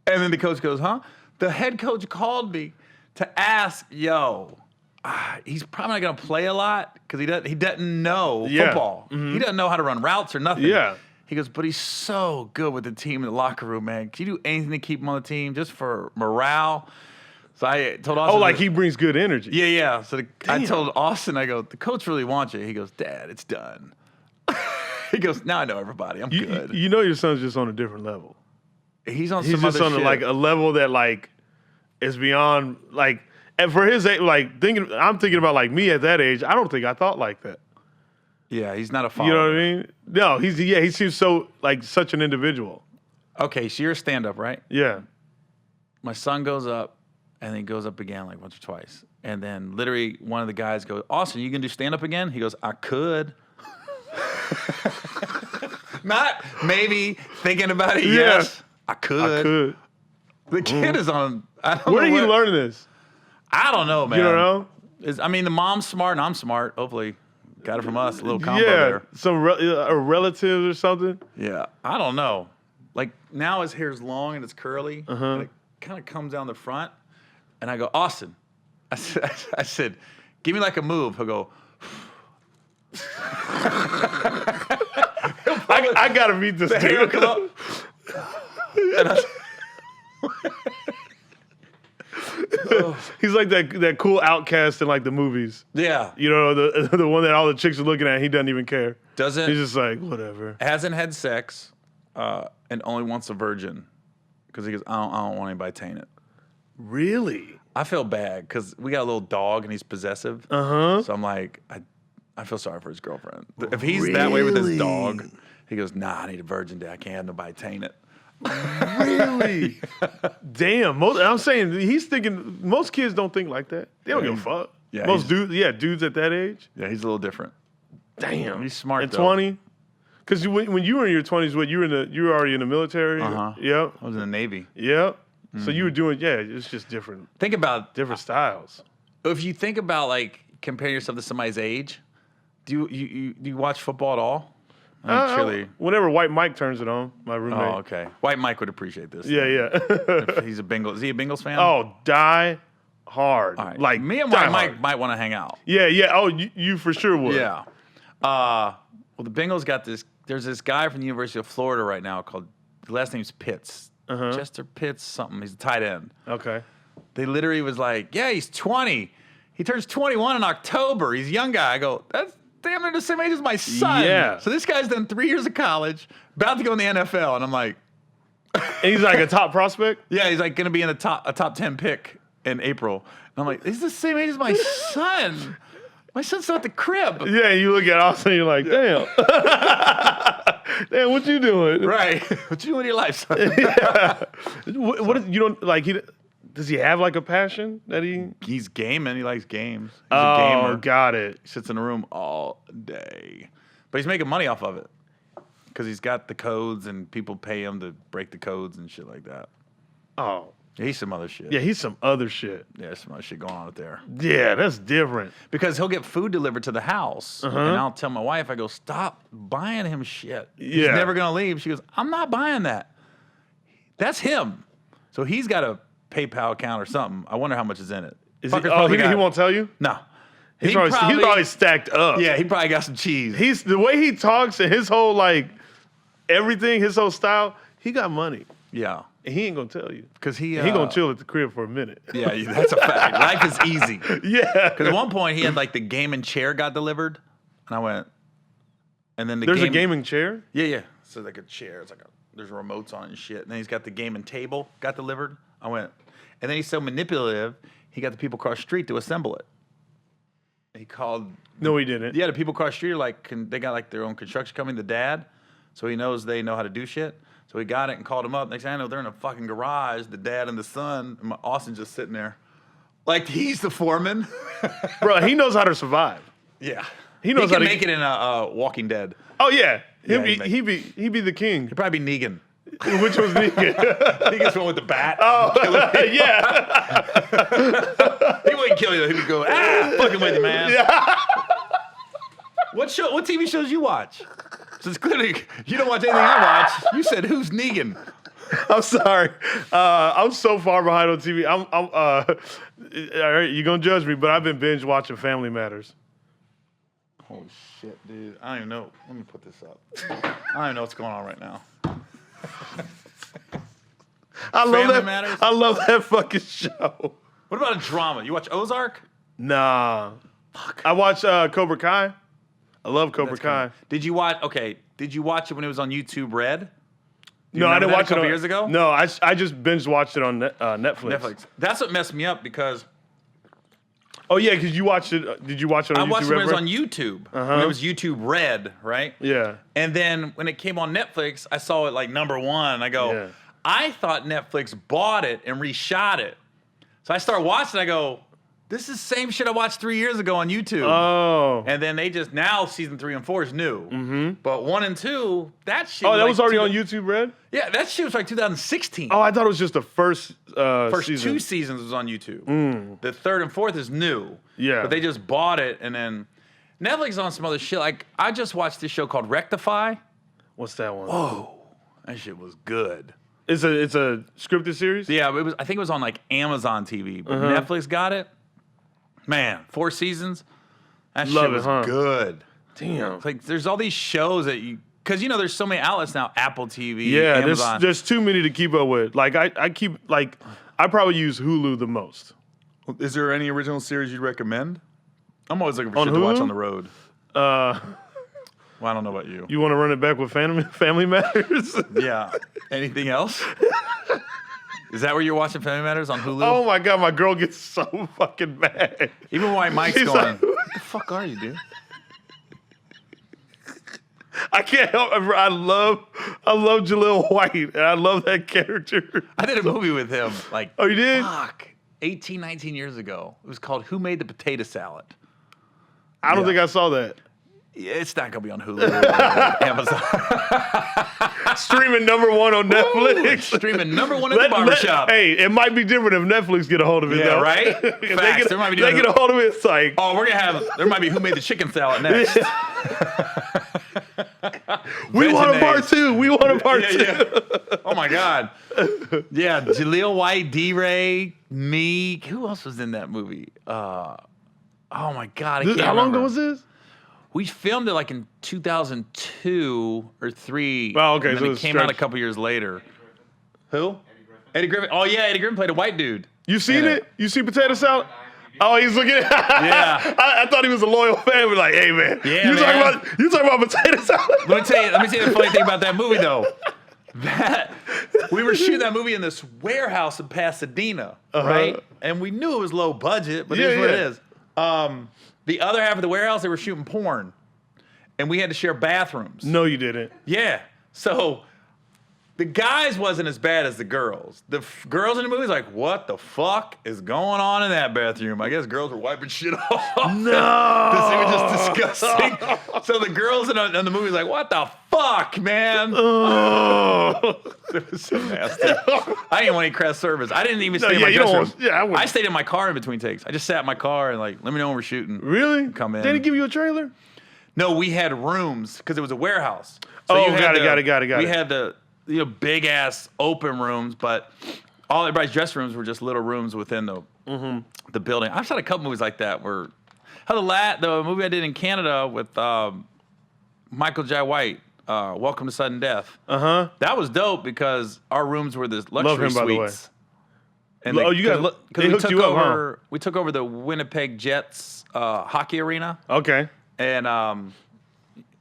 [SPEAKER 1] And then the coach goes, huh? The head coach called me to ask, he's probably not going to play a lot because he doesn't know football. Mm-hmm. He doesn't know how to run routes or nothing.
[SPEAKER 2] Yeah.
[SPEAKER 1] He goes, but he's so good with the team in the locker room, man. Can you do anything to keep him on the team just for morale? So I told Austin.
[SPEAKER 2] He brings good energy.
[SPEAKER 1] Yeah. So I told Austin, I go, the coach really wants you. He goes, Dad, it's done. He goes, now I know everybody. I'm good.
[SPEAKER 2] You know your son's just on a different level.
[SPEAKER 1] He's on
[SPEAKER 2] He's
[SPEAKER 1] some
[SPEAKER 2] just
[SPEAKER 1] other
[SPEAKER 2] on
[SPEAKER 1] shit.
[SPEAKER 2] a level that is beyond and for his age, I'm thinking about me at that age. I don't think I thought like that.
[SPEAKER 1] Yeah, he's not a follower.
[SPEAKER 2] You know what I mean? No, he seems so such an individual.
[SPEAKER 1] Okay, so you're a stand-up, right?
[SPEAKER 2] Yeah.
[SPEAKER 1] My son goes up, and then he goes up again once or twice. And then literally one of the guys goes, Austin, you can do stand-up again? He goes, I could. Not maybe thinking about it, yes. I could.
[SPEAKER 2] I could.
[SPEAKER 1] The kid is on, I don't
[SPEAKER 2] Where
[SPEAKER 1] know.
[SPEAKER 2] did he learn this?
[SPEAKER 1] I don't know, man.
[SPEAKER 2] You don't know?
[SPEAKER 1] The mom's smart and I'm smart. Hopefully, got it from us. A little combo
[SPEAKER 2] Yeah,
[SPEAKER 1] there.
[SPEAKER 2] some relatives or something.
[SPEAKER 1] Yeah, I don't know. Now his hair's long and it's curly. And it kind of comes down the front. And I go, Austin. I said, give me a move. He'll go.
[SPEAKER 2] I gotta meet this
[SPEAKER 1] Hair will
[SPEAKER 2] dude.
[SPEAKER 1] come up. And
[SPEAKER 2] He's like that cool outcast in the movies.
[SPEAKER 1] yeah.
[SPEAKER 2] You know, the one that all the chicks are looking at. He doesn't even care.
[SPEAKER 1] Doesn't.
[SPEAKER 2] He's just like, whatever.
[SPEAKER 1] Hasn't had sex. and only wants a virgin because he goes, I don't want anybody tainted.
[SPEAKER 2] Really?
[SPEAKER 1] I feel bad because we got a little dog and he's possessive.
[SPEAKER 2] Uh-huh.
[SPEAKER 1] So I'm like, I feel sorry for his girlfriend. If he's that way with his dog, he goes, nah, I need a virgin day. I can't have nobody tainted.
[SPEAKER 2] Really? Damn. I'm saying he's thinking. Most kids don't think like that. They don't give a fuck.
[SPEAKER 1] Yeah,
[SPEAKER 2] most dudes at that age.
[SPEAKER 1] Yeah, he's a little different.
[SPEAKER 2] Damn,
[SPEAKER 1] he's smart.
[SPEAKER 2] At 20, because when you were in your 20s, you were already in the military. Yep.
[SPEAKER 1] I was in the Navy.
[SPEAKER 2] Yep. Mm-hmm. So you were doing it's just different.
[SPEAKER 1] Think about
[SPEAKER 2] different styles.
[SPEAKER 1] If you think about like compare yourself to somebody's age, do you watch football at all?
[SPEAKER 2] Whenever White Mike turns it on, my roommate.
[SPEAKER 1] Oh, okay. White Mike would appreciate this.
[SPEAKER 2] Yeah.
[SPEAKER 1] He's a Bengals. Is he a Bengals fan?
[SPEAKER 2] Oh, die hard.
[SPEAKER 1] Right.
[SPEAKER 2] Like
[SPEAKER 1] me and White Mike might want to hang out.
[SPEAKER 2] Yeah. Oh, you for sure would.
[SPEAKER 1] Yeah. Well, the Bengals got this. There's this guy from the University of Florida right now called. The last name's Pitts. Chester Pitts something. He's a tight end.
[SPEAKER 2] Okay.
[SPEAKER 1] They literally was like, yeah, he's 20. He turns 21 in October. He's a young guy. I go, that's damn near the same age as my son.
[SPEAKER 2] Yeah.
[SPEAKER 1] So this guy's done 3 years of college, about to go in the NFL, and I'm like,
[SPEAKER 2] and he's like a top prospect.
[SPEAKER 1] Yeah, he's like going to be in a top 10 pick in April. And I'm like, he's the same age as my son. My son's still at the crib.
[SPEAKER 2] Yeah, you look at Austin, and you're like, damn. Damn, what you doing?
[SPEAKER 1] Right. What you doing with your life, son?
[SPEAKER 2] Yeah. What you don't like? Does he have like a passion that he?
[SPEAKER 1] He's gaming. He likes games. He's a gamer.
[SPEAKER 2] Got it.
[SPEAKER 1] He sits in a room all day, but he's making money off of it because he's got the codes and people pay him to break the codes and shit like that.
[SPEAKER 2] Oh.
[SPEAKER 1] He's some other shit.
[SPEAKER 2] Yeah, he's some other shit.
[SPEAKER 1] Yeah, there's some other shit going on out there.
[SPEAKER 2] Yeah, that's different.
[SPEAKER 1] Because he'll get food delivered to the house, and I'll tell my wife, I go, stop buying him shit. He's never going to leave. She goes, I'm not buying that. That's him. So he's got a PayPal account or something. I wonder how much is in it.
[SPEAKER 2] He won't tell you?
[SPEAKER 1] No.
[SPEAKER 2] He's probably stacked up.
[SPEAKER 1] Yeah, he probably got some cheese.
[SPEAKER 2] The way he talks and his whole, like, everything, his whole style, he got money.
[SPEAKER 1] Yeah.
[SPEAKER 2] And he ain't gonna tell you.
[SPEAKER 1] Because he
[SPEAKER 2] gonna chill at the crib for a minute.
[SPEAKER 1] Yeah, that's a fact. Life is easy.
[SPEAKER 2] Yeah.
[SPEAKER 1] Because at one point he had like the gaming chair got delivered. And I went, and then
[SPEAKER 2] There's a gaming chair?
[SPEAKER 1] Yeah. So like a chair. It's like there's remotes on it and shit. And then he's got the gaming table got delivered. I went, and then he's so manipulative, he got the people across the street to assemble it. He called.
[SPEAKER 2] No, he didn't.
[SPEAKER 1] Yeah, the people across the street are like, they got like their own construction company, the dad. So he knows they know how to do shit. So he got it and called him up. Next thing I know, they're in a fucking garage, the dad and the son, and Austin's just sitting there. Like, he's the foreman.
[SPEAKER 2] Bro, he knows how to survive.
[SPEAKER 1] Yeah.
[SPEAKER 2] He knows
[SPEAKER 1] how
[SPEAKER 2] how
[SPEAKER 1] to
[SPEAKER 2] to
[SPEAKER 1] make it in a Walking Dead.
[SPEAKER 2] Oh, yeah.
[SPEAKER 1] He'd
[SPEAKER 2] He'd be the king.
[SPEAKER 1] He'd probably be Negan.
[SPEAKER 2] Which was Negan?
[SPEAKER 1] Negan's the one with the bat.
[SPEAKER 2] Oh, yeah.
[SPEAKER 1] He wouldn't kill you. He would go, fucking with you, man. Yeah. What TV shows you watch? So it's clearly, you don't watch anything I watch. You said, who's Negan?
[SPEAKER 2] I'm sorry. I'm so far behind on TV. You're going to judge me, but I've been binge watching Family Matters.
[SPEAKER 1] Holy shit, dude. I don't even know. Let me put this up. I don't even know what's going on right now.
[SPEAKER 2] I love that fucking show.
[SPEAKER 1] What about a drama? You watch Ozark?
[SPEAKER 2] Nah. Fuck. I watch Cobra Kai. I love Cobra Kai.
[SPEAKER 1] Did you watch it when it was on YouTube Red?
[SPEAKER 2] No, I didn't watch it a
[SPEAKER 1] couple years ago.
[SPEAKER 2] No, I just binge watched it on Netflix.
[SPEAKER 1] That's what messed me up because.
[SPEAKER 2] Oh yeah, because you watched it. Did you watch it on YouTube?
[SPEAKER 1] I watched it when it was on YouTube. When it was YouTube Red, right?
[SPEAKER 2] Yeah.
[SPEAKER 1] And then when it came on Netflix, I saw it like number 1. I go, I thought Netflix bought it and reshot it. So I start watching. I go, this is the same shit I watched 3 years ago on YouTube.
[SPEAKER 2] Oh.
[SPEAKER 1] And then they just, now season 3 and 4 is new. Mm-hmm. But 1 and 2, that shit.
[SPEAKER 2] Oh, that was already on YouTube Red?
[SPEAKER 1] Yeah, that shit was like 2016.
[SPEAKER 2] Oh, I thought it was just the first
[SPEAKER 1] season. 2 seasons was on YouTube. The 3rd and 4th is new.
[SPEAKER 2] Yeah.
[SPEAKER 1] But they just bought it, and then Netflix is on some other shit. Like, I just watched this show called Rectify.
[SPEAKER 2] What's that one?
[SPEAKER 1] Whoa. That shit was good.
[SPEAKER 2] It's a scripted series?
[SPEAKER 1] Yeah, but I think it was on like Amazon TV, but Netflix got it. Man, 4 seasons. That shit was good.
[SPEAKER 2] Damn.
[SPEAKER 1] It's like there's all these shows that because there's so many outlets now. Apple TV,
[SPEAKER 2] yeah,
[SPEAKER 1] Amazon.
[SPEAKER 2] there's too many to keep up with. Like I probably use Hulu the most.
[SPEAKER 1] Is there any original series you'd recommend? I'm always looking for
[SPEAKER 2] on
[SPEAKER 1] shit
[SPEAKER 2] Hulu?
[SPEAKER 1] to watch on the road. Well, I don't know about you.
[SPEAKER 2] You want to run it back with Family Matters?
[SPEAKER 1] Yeah. Anything else? Is that where you're watching Family Matters on Hulu?
[SPEAKER 2] Oh my God, my girl gets so fucking mad.
[SPEAKER 1] Even White Mike's
[SPEAKER 2] She's
[SPEAKER 1] going,
[SPEAKER 2] like,
[SPEAKER 1] what the fuck are you, dude?
[SPEAKER 2] I can't help it. I love Jaleel White, and I love that character.
[SPEAKER 1] I did a movie with him, like,
[SPEAKER 2] Oh, you did?
[SPEAKER 1] fuck, 18, 19 years ago. It was called Who Made the Potato Salad?
[SPEAKER 2] I don't think I saw that.
[SPEAKER 1] Yeah, it's not going to be on Hulu or Amazon.
[SPEAKER 2] Streaming #1 on Netflix.
[SPEAKER 1] Streaming #1 at the barbershop.
[SPEAKER 2] Hey, it might be different if Netflix get a hold of it,
[SPEAKER 1] Yeah,
[SPEAKER 2] though.
[SPEAKER 1] right?
[SPEAKER 2] If they
[SPEAKER 1] Facts.
[SPEAKER 2] they get a hold of it, it's like...
[SPEAKER 1] Oh, we're going to have, there might be Who Made the Chicken Salad next.
[SPEAKER 2] We want a part 2. We want a part 2.
[SPEAKER 1] Yeah. Oh, my God. Yeah, Jaleel White, D-Ray, me. Who else was in that movie? Oh, my God. I can't
[SPEAKER 2] How long
[SPEAKER 1] remember.
[SPEAKER 2] ago was this?
[SPEAKER 1] We filmed it like in 2002 or 3.
[SPEAKER 2] Oh, okay,
[SPEAKER 1] And
[SPEAKER 2] so
[SPEAKER 1] then
[SPEAKER 2] it's
[SPEAKER 1] it came out a
[SPEAKER 2] stretched.
[SPEAKER 1] couple years later. Who? Eddie Griffin. Oh, yeah, Eddie Griffin played a white dude.
[SPEAKER 2] You seen
[SPEAKER 1] Yeah.
[SPEAKER 2] it? You see Potato Salad? Oh, he's looking at
[SPEAKER 1] Yeah.
[SPEAKER 2] I thought he was a loyal fan. We're like, hey, man.
[SPEAKER 1] Yeah,
[SPEAKER 2] you
[SPEAKER 1] man.
[SPEAKER 2] talking about Potato Salad?
[SPEAKER 1] Let me tell you the funny thing about that movie, though. That we were shooting that movie in this warehouse in Pasadena, right? And we knew it was low budget, but here's what it is. The other half of the warehouse, they were shooting porn. And we had to share bathrooms.
[SPEAKER 2] No, you didn't.
[SPEAKER 1] Yeah. So the guys wasn't as bad as the girls. The girls in the movie was like, what the fuck is going on in that bathroom? I guess girls were wiping shit off.
[SPEAKER 2] No.
[SPEAKER 1] Because it was just disgusting. So the girls in the movie was like, what the fuck, man?
[SPEAKER 2] Oh.
[SPEAKER 1] It was so nasty. I didn't want any craft service. I didn't even stay in my
[SPEAKER 2] you don't
[SPEAKER 1] dressing
[SPEAKER 2] want-
[SPEAKER 1] room.
[SPEAKER 2] yeah, I wouldn't.
[SPEAKER 1] I stayed in my car in between takes. I just sat in my car and like, let me know when we're shooting.
[SPEAKER 2] Really?
[SPEAKER 1] Come in.
[SPEAKER 2] Did he give you a trailer?
[SPEAKER 1] No, we had rooms because it was a warehouse. So
[SPEAKER 2] Oh,
[SPEAKER 1] you had
[SPEAKER 2] got it.
[SPEAKER 1] We had the big ass open rooms, but all everybody's dressing rooms were just little rooms within the building. I've shot a couple movies like that. Where the movie I did in Canada with Michael J. White, Welcome to Sudden Death. That was dope because our rooms were the luxury
[SPEAKER 2] Love him, by the way.
[SPEAKER 1] suites. And
[SPEAKER 2] Oh, you guys, they hooked you up, huh?
[SPEAKER 1] We took over the Winnipeg Jets hockey arena.
[SPEAKER 2] Okay.
[SPEAKER 1] And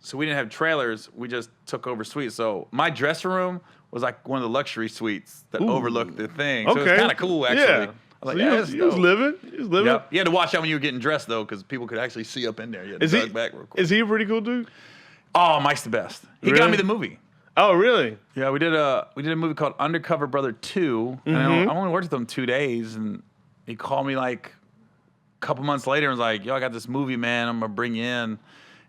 [SPEAKER 1] so we didn't have trailers. We just took over suites. So my dressing room was like one of the luxury suites that overlooked the thing. So it was kind of cool, actually.
[SPEAKER 2] Yeah.
[SPEAKER 1] I was like,
[SPEAKER 2] So
[SPEAKER 1] yeah, that's
[SPEAKER 2] you was
[SPEAKER 1] dope.
[SPEAKER 2] living. You was living.
[SPEAKER 1] Yep. You had to watch out when you were getting dressed, though, because people could actually see up in there. You had to duck back real quick.
[SPEAKER 2] Is he a pretty cool dude?
[SPEAKER 1] Oh, Mike's the best. He got
[SPEAKER 2] Really?
[SPEAKER 1] me the movie.
[SPEAKER 2] Oh, really?
[SPEAKER 1] Yeah, we did a movie called Undercover Brother 2. And I only worked with him 2 days, and he called me like a couple months later and was like, yo, I got this movie, man. I'm going to bring you in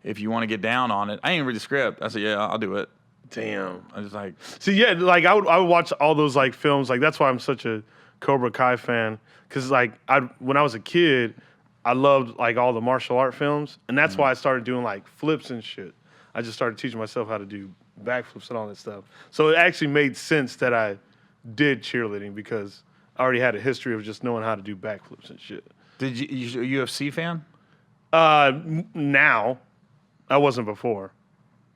[SPEAKER 1] if you want to get down on it. I didn't read the script. I said, yeah, I'll do it.
[SPEAKER 2] Damn.
[SPEAKER 1] I was like,
[SPEAKER 2] See, yeah, like I would watch all those like films. Like that's why I'm such a Cobra Kai fan. Cause like when I was a kid, I loved like all the martial art films, and that's why I started doing like flips and shit. I just started teaching myself how to do backflips and all that stuff. So it actually made sense that I did cheerleading because I already had a history of just knowing how to do backflips and shit.
[SPEAKER 1] did you a UFC fan?
[SPEAKER 2] Now, I wasn't before.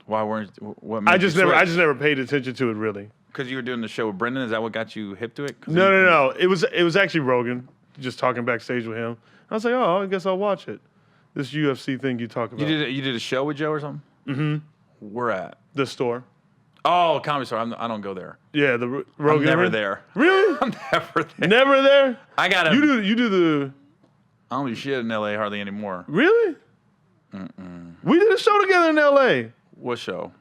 [SPEAKER 1] Why weren't? What made
[SPEAKER 2] I just
[SPEAKER 1] you
[SPEAKER 2] never
[SPEAKER 1] switch?
[SPEAKER 2] paid attention to it really.
[SPEAKER 1] Because you were doing the show with Brendan. Is that what got you hip to it?
[SPEAKER 2] No. It was actually Rogan, just talking backstage with him. I was like, oh, I guess I'll watch it. This UFC thing you talk about.
[SPEAKER 1] You did a show with Joe or something? Mm-hmm. Where at?
[SPEAKER 2] The store.
[SPEAKER 1] Oh, Comedy Store. I don't go there.
[SPEAKER 2] Yeah, the Rogan.
[SPEAKER 1] I'm never
[SPEAKER 2] ring.
[SPEAKER 1] there.
[SPEAKER 2] Really?
[SPEAKER 1] I'm never there.
[SPEAKER 2] Never there?
[SPEAKER 1] I gotta.
[SPEAKER 2] You do the
[SPEAKER 1] I don't do shit in LA hardly anymore.
[SPEAKER 2] really? We did a show together in LA.
[SPEAKER 1] What show?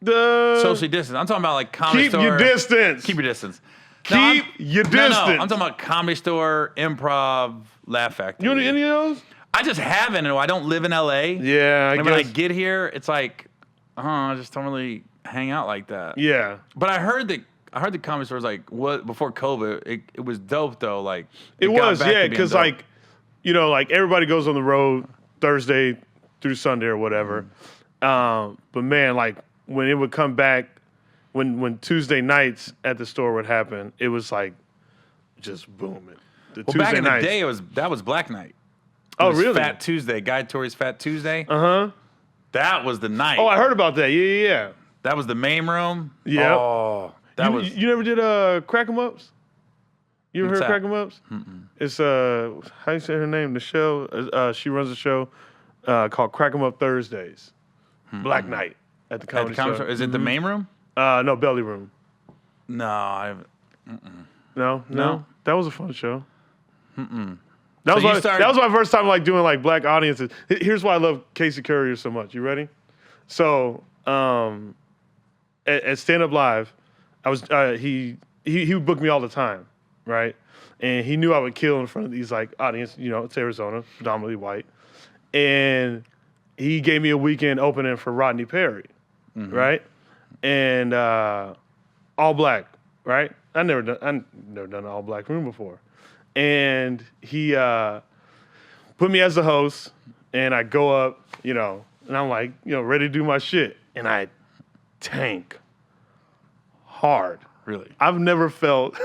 [SPEAKER 2] The
[SPEAKER 1] Socially distance. I'm talking about like Comedy
[SPEAKER 2] Keep
[SPEAKER 1] Store.
[SPEAKER 2] your distance.
[SPEAKER 1] Keep your distance.
[SPEAKER 2] Keep your distance.
[SPEAKER 1] No, I'm talking about Comedy Store, Improv, Laugh Factory.
[SPEAKER 2] You know any of those?
[SPEAKER 1] I just haven't. I don't live in LA.
[SPEAKER 2] Yeah, I
[SPEAKER 1] And when I
[SPEAKER 2] guess.
[SPEAKER 1] get here, it's like, I just don't really hang out like that.
[SPEAKER 2] Yeah.
[SPEAKER 1] But I heard the Comedy Store was like what before COVID. It was dope though. Like
[SPEAKER 2] It
[SPEAKER 1] got
[SPEAKER 2] was,
[SPEAKER 1] back to
[SPEAKER 2] yeah,
[SPEAKER 1] being
[SPEAKER 2] because
[SPEAKER 1] dope.
[SPEAKER 2] like, like everybody goes on the road Thursday through Sunday or whatever. But man, like when it would come back, when Tuesday nights at the store would happen, it was like just booming. The
[SPEAKER 1] well,
[SPEAKER 2] Tuesday
[SPEAKER 1] back in the
[SPEAKER 2] nights.
[SPEAKER 1] day, that was Black Night. It
[SPEAKER 2] Oh,
[SPEAKER 1] was
[SPEAKER 2] really?
[SPEAKER 1] Fat Tuesday, Guy Tori's Fat Tuesday.
[SPEAKER 2] Uh-huh.
[SPEAKER 1] That was the night.
[SPEAKER 2] Oh, I heard about that. Yeah.
[SPEAKER 1] That was the main room.
[SPEAKER 2] Yeah.
[SPEAKER 1] Oh, that was.
[SPEAKER 2] You never did Crack 'em Ups? You ever
[SPEAKER 1] What's
[SPEAKER 2] heard
[SPEAKER 1] that?
[SPEAKER 2] Crack 'em Ups? It's how you say her name? The show. She runs a show called Crack 'em Up Thursdays. Black Night at the comedy show.
[SPEAKER 1] Is it the main room?
[SPEAKER 2] No, Belly Room.
[SPEAKER 1] No,
[SPEAKER 2] No. That was a fun show. That
[SPEAKER 1] So
[SPEAKER 2] was my first time like doing like black audiences. Here's why I love Casey Courier so much. You ready? So at Stand Up Live, I was he would book me all the time, right? And he knew I would kill in front of these like audience. You know, it's Arizona, predominantly white, and he gave me a weekend opening for Rodney Perry, right? And all black, right? I've never done an all black room before, and he put me as the host, and I go up, and I'm like, ready to do my shit, and I tank hard.
[SPEAKER 1] Really?
[SPEAKER 2] I've never felt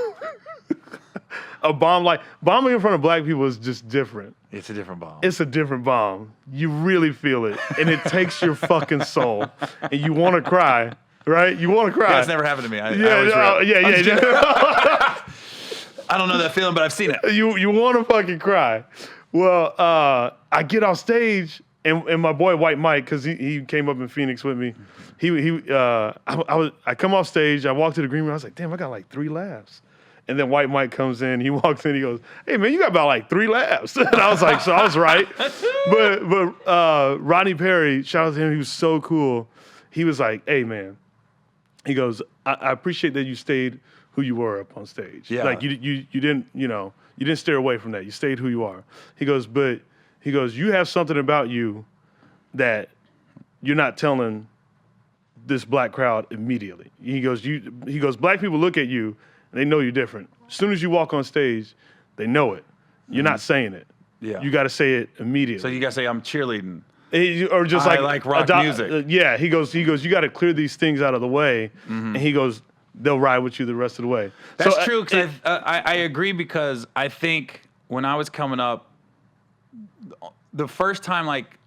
[SPEAKER 2] a bomb like bombing in front of black people is just different.
[SPEAKER 1] It's a different bomb.
[SPEAKER 2] It's a different bomb. You really feel it, and it takes your fucking soul, and you want to cry, right? You want to cry.
[SPEAKER 1] That's never happened to me. I don't know that feeling, but I've seen it.
[SPEAKER 2] You want to fucking cry. Well, I get off stage, and my boy White Mike, because he came up in Phoenix with me. I come off stage. I walk to the green room. I was like, damn, I got like 3 laughs. And then White Mike comes in. He walks in. He goes, hey man, you got about like 3 laughs. And I was like, so I was right. But Rodney Perry, shout out to him. He was so cool. He was like, hey man. He goes, I appreciate that you stayed who you were up on stage.
[SPEAKER 1] Yeah.
[SPEAKER 2] Like you didn't, you didn't steer away from that. You stayed who you are. He goes, you have something about you that you're not telling this black crowd immediately. He goes, black people look at you and they know you're different. As soon as you walk on stage, they know it. You're not saying it.
[SPEAKER 1] Yeah.
[SPEAKER 2] You got to say it immediately.
[SPEAKER 1] So you gotta say I'm cheerleading.
[SPEAKER 2] Or just
[SPEAKER 1] I like rock music.
[SPEAKER 2] Yeah, he goes, you got to clear these things out of the way. And he goes, they'll ride with you the rest of the way.
[SPEAKER 1] That's true, because I agree, because I think when I was coming up, the first time like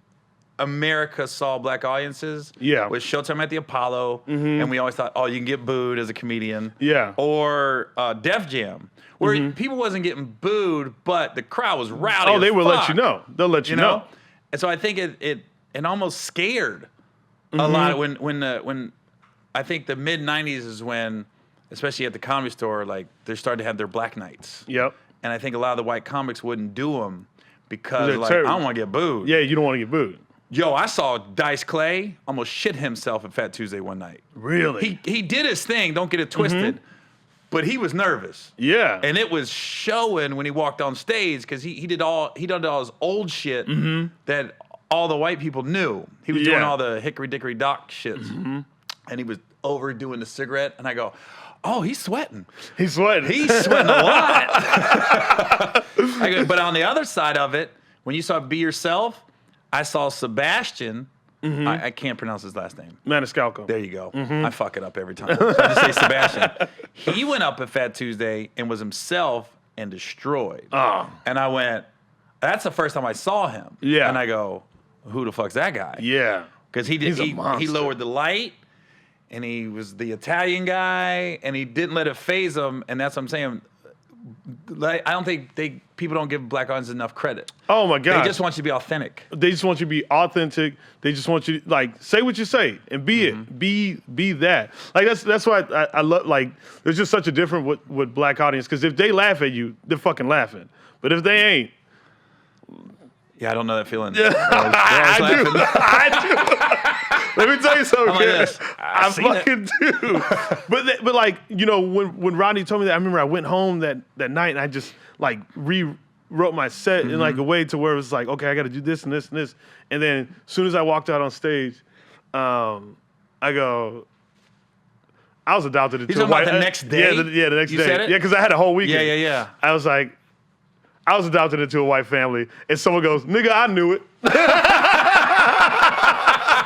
[SPEAKER 1] America saw black audiences was Showtime at the Apollo, and we always thought, oh, you can get booed as a comedian.
[SPEAKER 2] Yeah.
[SPEAKER 1] Or Def Jam, where people wasn't getting booed, but the crowd was rowdy.
[SPEAKER 2] Oh, they will
[SPEAKER 1] fuck,
[SPEAKER 2] let you know. They'll let you know.
[SPEAKER 1] And so I think it almost scared a lot when I think the mid '90s is when, especially at the Comedy Store, like they started to have their black nights.
[SPEAKER 2] Yep.
[SPEAKER 1] And I think a lot of the white comics wouldn't do them because like I don't want to get booed.
[SPEAKER 2] Yeah, you don't want to get booed.
[SPEAKER 1] Yo, I saw Dice Clay almost shit himself at Fat Tuesday one night.
[SPEAKER 2] Really?
[SPEAKER 1] He did his thing. Don't get it twisted. But he was nervous.
[SPEAKER 2] Yeah.
[SPEAKER 1] And it was showing when he walked on stage, because he did all his old shit that all the white people knew. He was doing all the hickory dickory dock shits. And he was overdoing the cigarette. And I go, oh, he's sweating.
[SPEAKER 2] He's sweating.
[SPEAKER 1] He's sweating a lot. I go, but on the other side of it, when you saw Be Yourself, I saw Sebastian. I can't pronounce his last name.
[SPEAKER 2] Maniscalco.
[SPEAKER 1] There you go. I fuck it up every time. So I just say Sebastian. He went up at Fat Tuesday and was himself and destroyed.
[SPEAKER 2] Oh.
[SPEAKER 1] And I went, that's the first time I saw him.
[SPEAKER 2] Yeah.
[SPEAKER 1] And I go, who the fuck's that guy?
[SPEAKER 2] Yeah.
[SPEAKER 1] Because he lowered the light, and he was the Italian guy, and he didn't let it phase him. And that's what I'm saying. Like, I don't think people don't give black audiences enough credit.
[SPEAKER 2] Oh my God.
[SPEAKER 1] They just want you to be authentic.
[SPEAKER 2] They just want you to be authentic. They just want you to like say what you say and be it. Be that. Like that's why I love, like, there's just such a difference with black audience, because if they laugh at you, they're fucking laughing. But if they ain't,
[SPEAKER 1] yeah, I don't know that feeling.
[SPEAKER 2] I do. Let me tell you something, kid. I fucking do. But like, when Rodney told me that, I remember I went home that night and I just like rewrote my set in like a way to where it was like, okay, I got to do this and this and this. And then as soon as I walked out on stage, I go, I was adopted into a white.
[SPEAKER 1] The next day?
[SPEAKER 2] Yeah, the next day.
[SPEAKER 1] Said it?
[SPEAKER 2] Yeah, because I had a whole weekend.
[SPEAKER 1] Yeah.
[SPEAKER 2] I was like, I was adopted into a white family, and someone goes, nigga, I knew it.